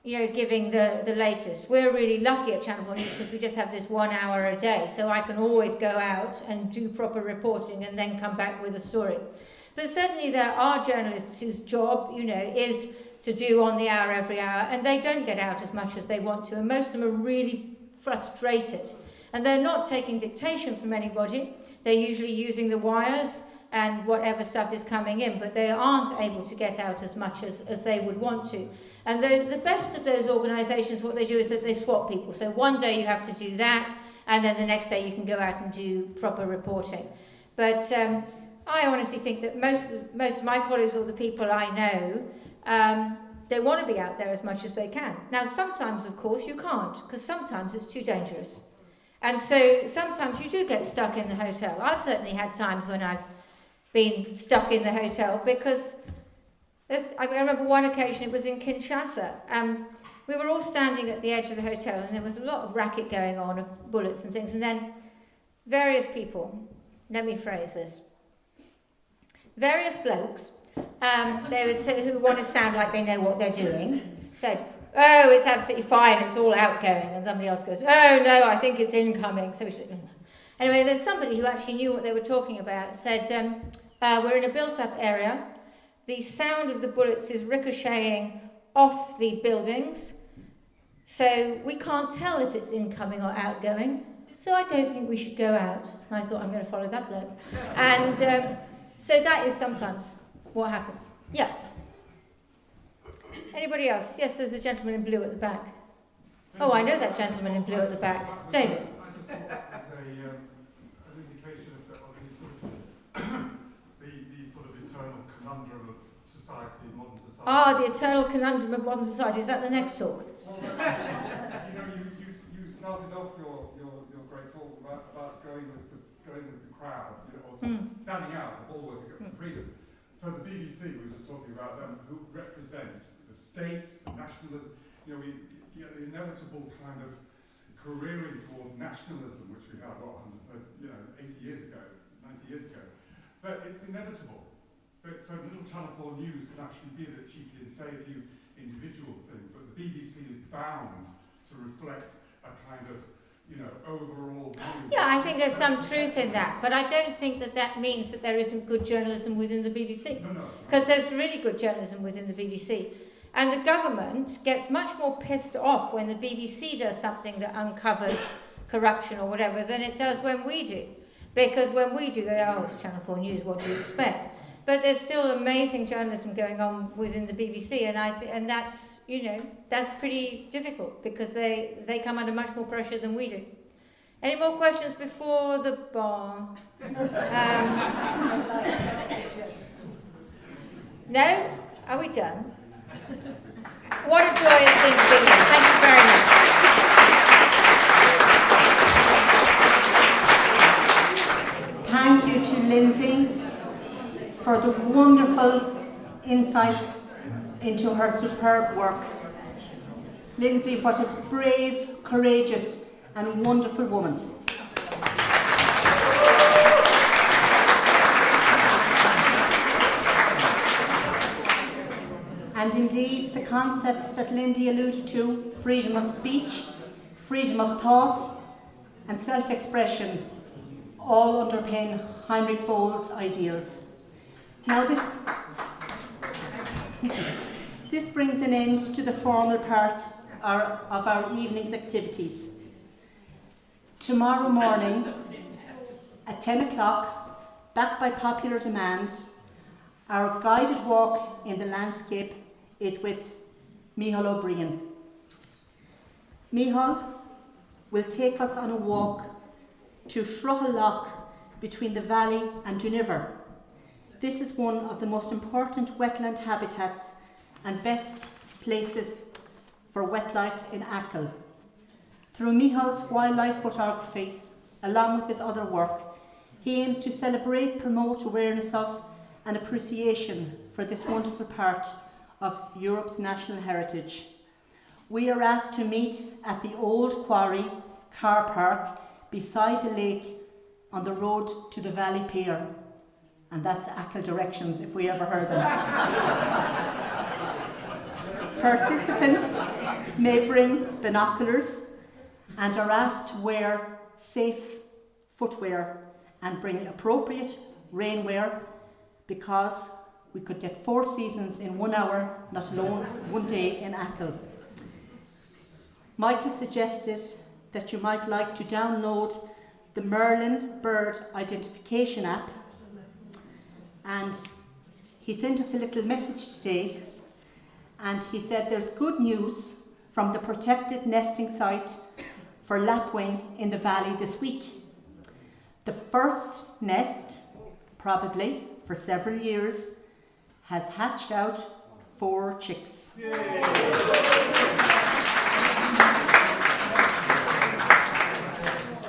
Speaker 3: giving the latest. We're really lucky at Channel 4 News because we just have this 1 hour a day, so I can always go out and do proper reporting and then come back with a story. But certainly there are journalists whose job, is to do on the hour every hour, and they don't get out as much as they want to, and most of them are really frustrated. And they're not taking dictation from anybody. They're usually using the wires and whatever stuff is coming in, but they aren't able to get out as much as they would want to. And the best of those organisations, what they do is that they swap people. So one day you have to do that, and then the next day you can go out and do proper reporting. But I honestly think that most of my colleagues or the people I know, they want to be out there as much as they can. Now, sometimes, of course, you can't, because sometimes it's too dangerous. And so sometimes you do get stuck in the hotel. I've certainly had times when I've been stuck in the hotel because I remember one occasion, it was in Kinshasa. We were all standing at the edge of the hotel and there was a lot of racket going on of bullets and things. And then various people, let me phrase this, various blokes, they would say, who want to sound like they know what they're doing, said, "Oh, it's absolutely fine, it's all outgoing." And somebody else goes, "Oh, no, I think it's incoming." So we should. Anyway, then somebody who actually knew what they were talking about said, "We're in a built-up area. The sound of the bullets is ricocheting off the buildings, so we can't tell if it's incoming or outgoing. So I don't think we should go out." And I thought, I'm going to follow that bloke. And so that is sometimes what happens. Yeah. Anybody else? Yes, there's a gentleman in blue at the back. Oh, I know that gentleman in blue at the back. David.
Speaker 14: I just thought that was an indication of the sort of eternal conundrum of society, modern society.
Speaker 3: Ah, the eternal conundrum of modern society. Is that the next talk?
Speaker 14: You started off your great talk going with the crowd, you know, or standing out, the bulwark of freedom. So the BBC, we were just talking about them, who represent the states, the nationalism, you know, we get the inevitable kind of careering towards nationalism, which we had, 80 years ago, 90 years ago. But it's inevitable. So little Channel 4 News can actually be a bit cheeky and say a few individual things, but the BBC is bound to reflect a kind of, overall view.
Speaker 3: Yeah, I think there's some truth in that, but I don't think that means that there isn't good journalism within the BBC.
Speaker 14: No.
Speaker 3: Because there's really good journalism within the BBC. And the government gets much more pissed off when the BBC does something that uncovers corruption or whatever than it does when we do. Because when we do, it's Channel 4 News, what do you expect? But there's still amazing journalism going on within the BBC, and that's, that's pretty difficult because they come under much more pressure than we do. Any more questions before the bar? No? Are we done? What a joyous thing to be here. Thank you very much.
Speaker 1: Thank you to Lindsay for the wonderful insights into her superb work. Lindsay, what a brave, courageous and wonderful woman. And indeed, the concepts that Lindy alluded to, freedom of speech, freedom of thought and self-expression, all underpin Heinrich Böll's ideals. Now this brings an end to the formal part of our evening's activities. Tomorrow morning at 10 o'clock, backed by popular demand, our guided walk in the landscape is with Micheál O'Brien. Micheál will take us on a walk to Shrughalloch between the valley and Duniver. This is one of the most important wetland habitats and best places for wetlife in Achill. Through Micheál's wildlife photography, along with his other work, he aims to celebrate, promote awareness of and appreciation for this wonderful part of Europe's national heritage. We are asked to meet at the old quarry car park beside the lake on the road to the Valley Pier. And that's Achill directions if we ever heard them. Participants may bring binoculars and are asked to wear safe footwear and bring appropriate rainwear because we could get 4 seasons in 1 hour, not alone 1 day in Achill. Michael suggested that you might like to download the Merlin Bird Identification app, and he sent us a little message today, and he said there's good news from the protected nesting site for lapwing in the valley this week. The first nest, probably for several years, has hatched out 4 chicks.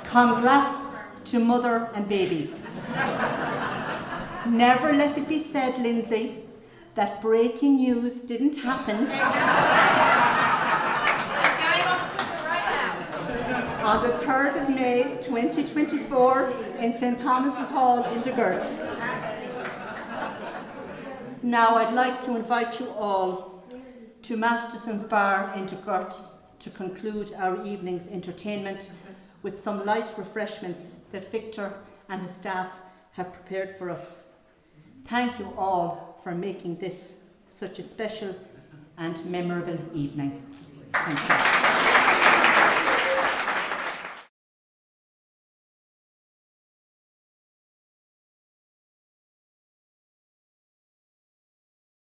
Speaker 1: Congrats to mother and babies. Never let it be said, Lindsay, that breaking news didn't happen on the 3rd of May 2024 in St. Thomas's Hall in Dugort. Now I'd like to invite you all to Masterson's Bar in Dugort to conclude our evening's entertainment with some light refreshments that Victor and his staff have prepared for us. Thank you all for making this such a special and memorable evening. Thank you.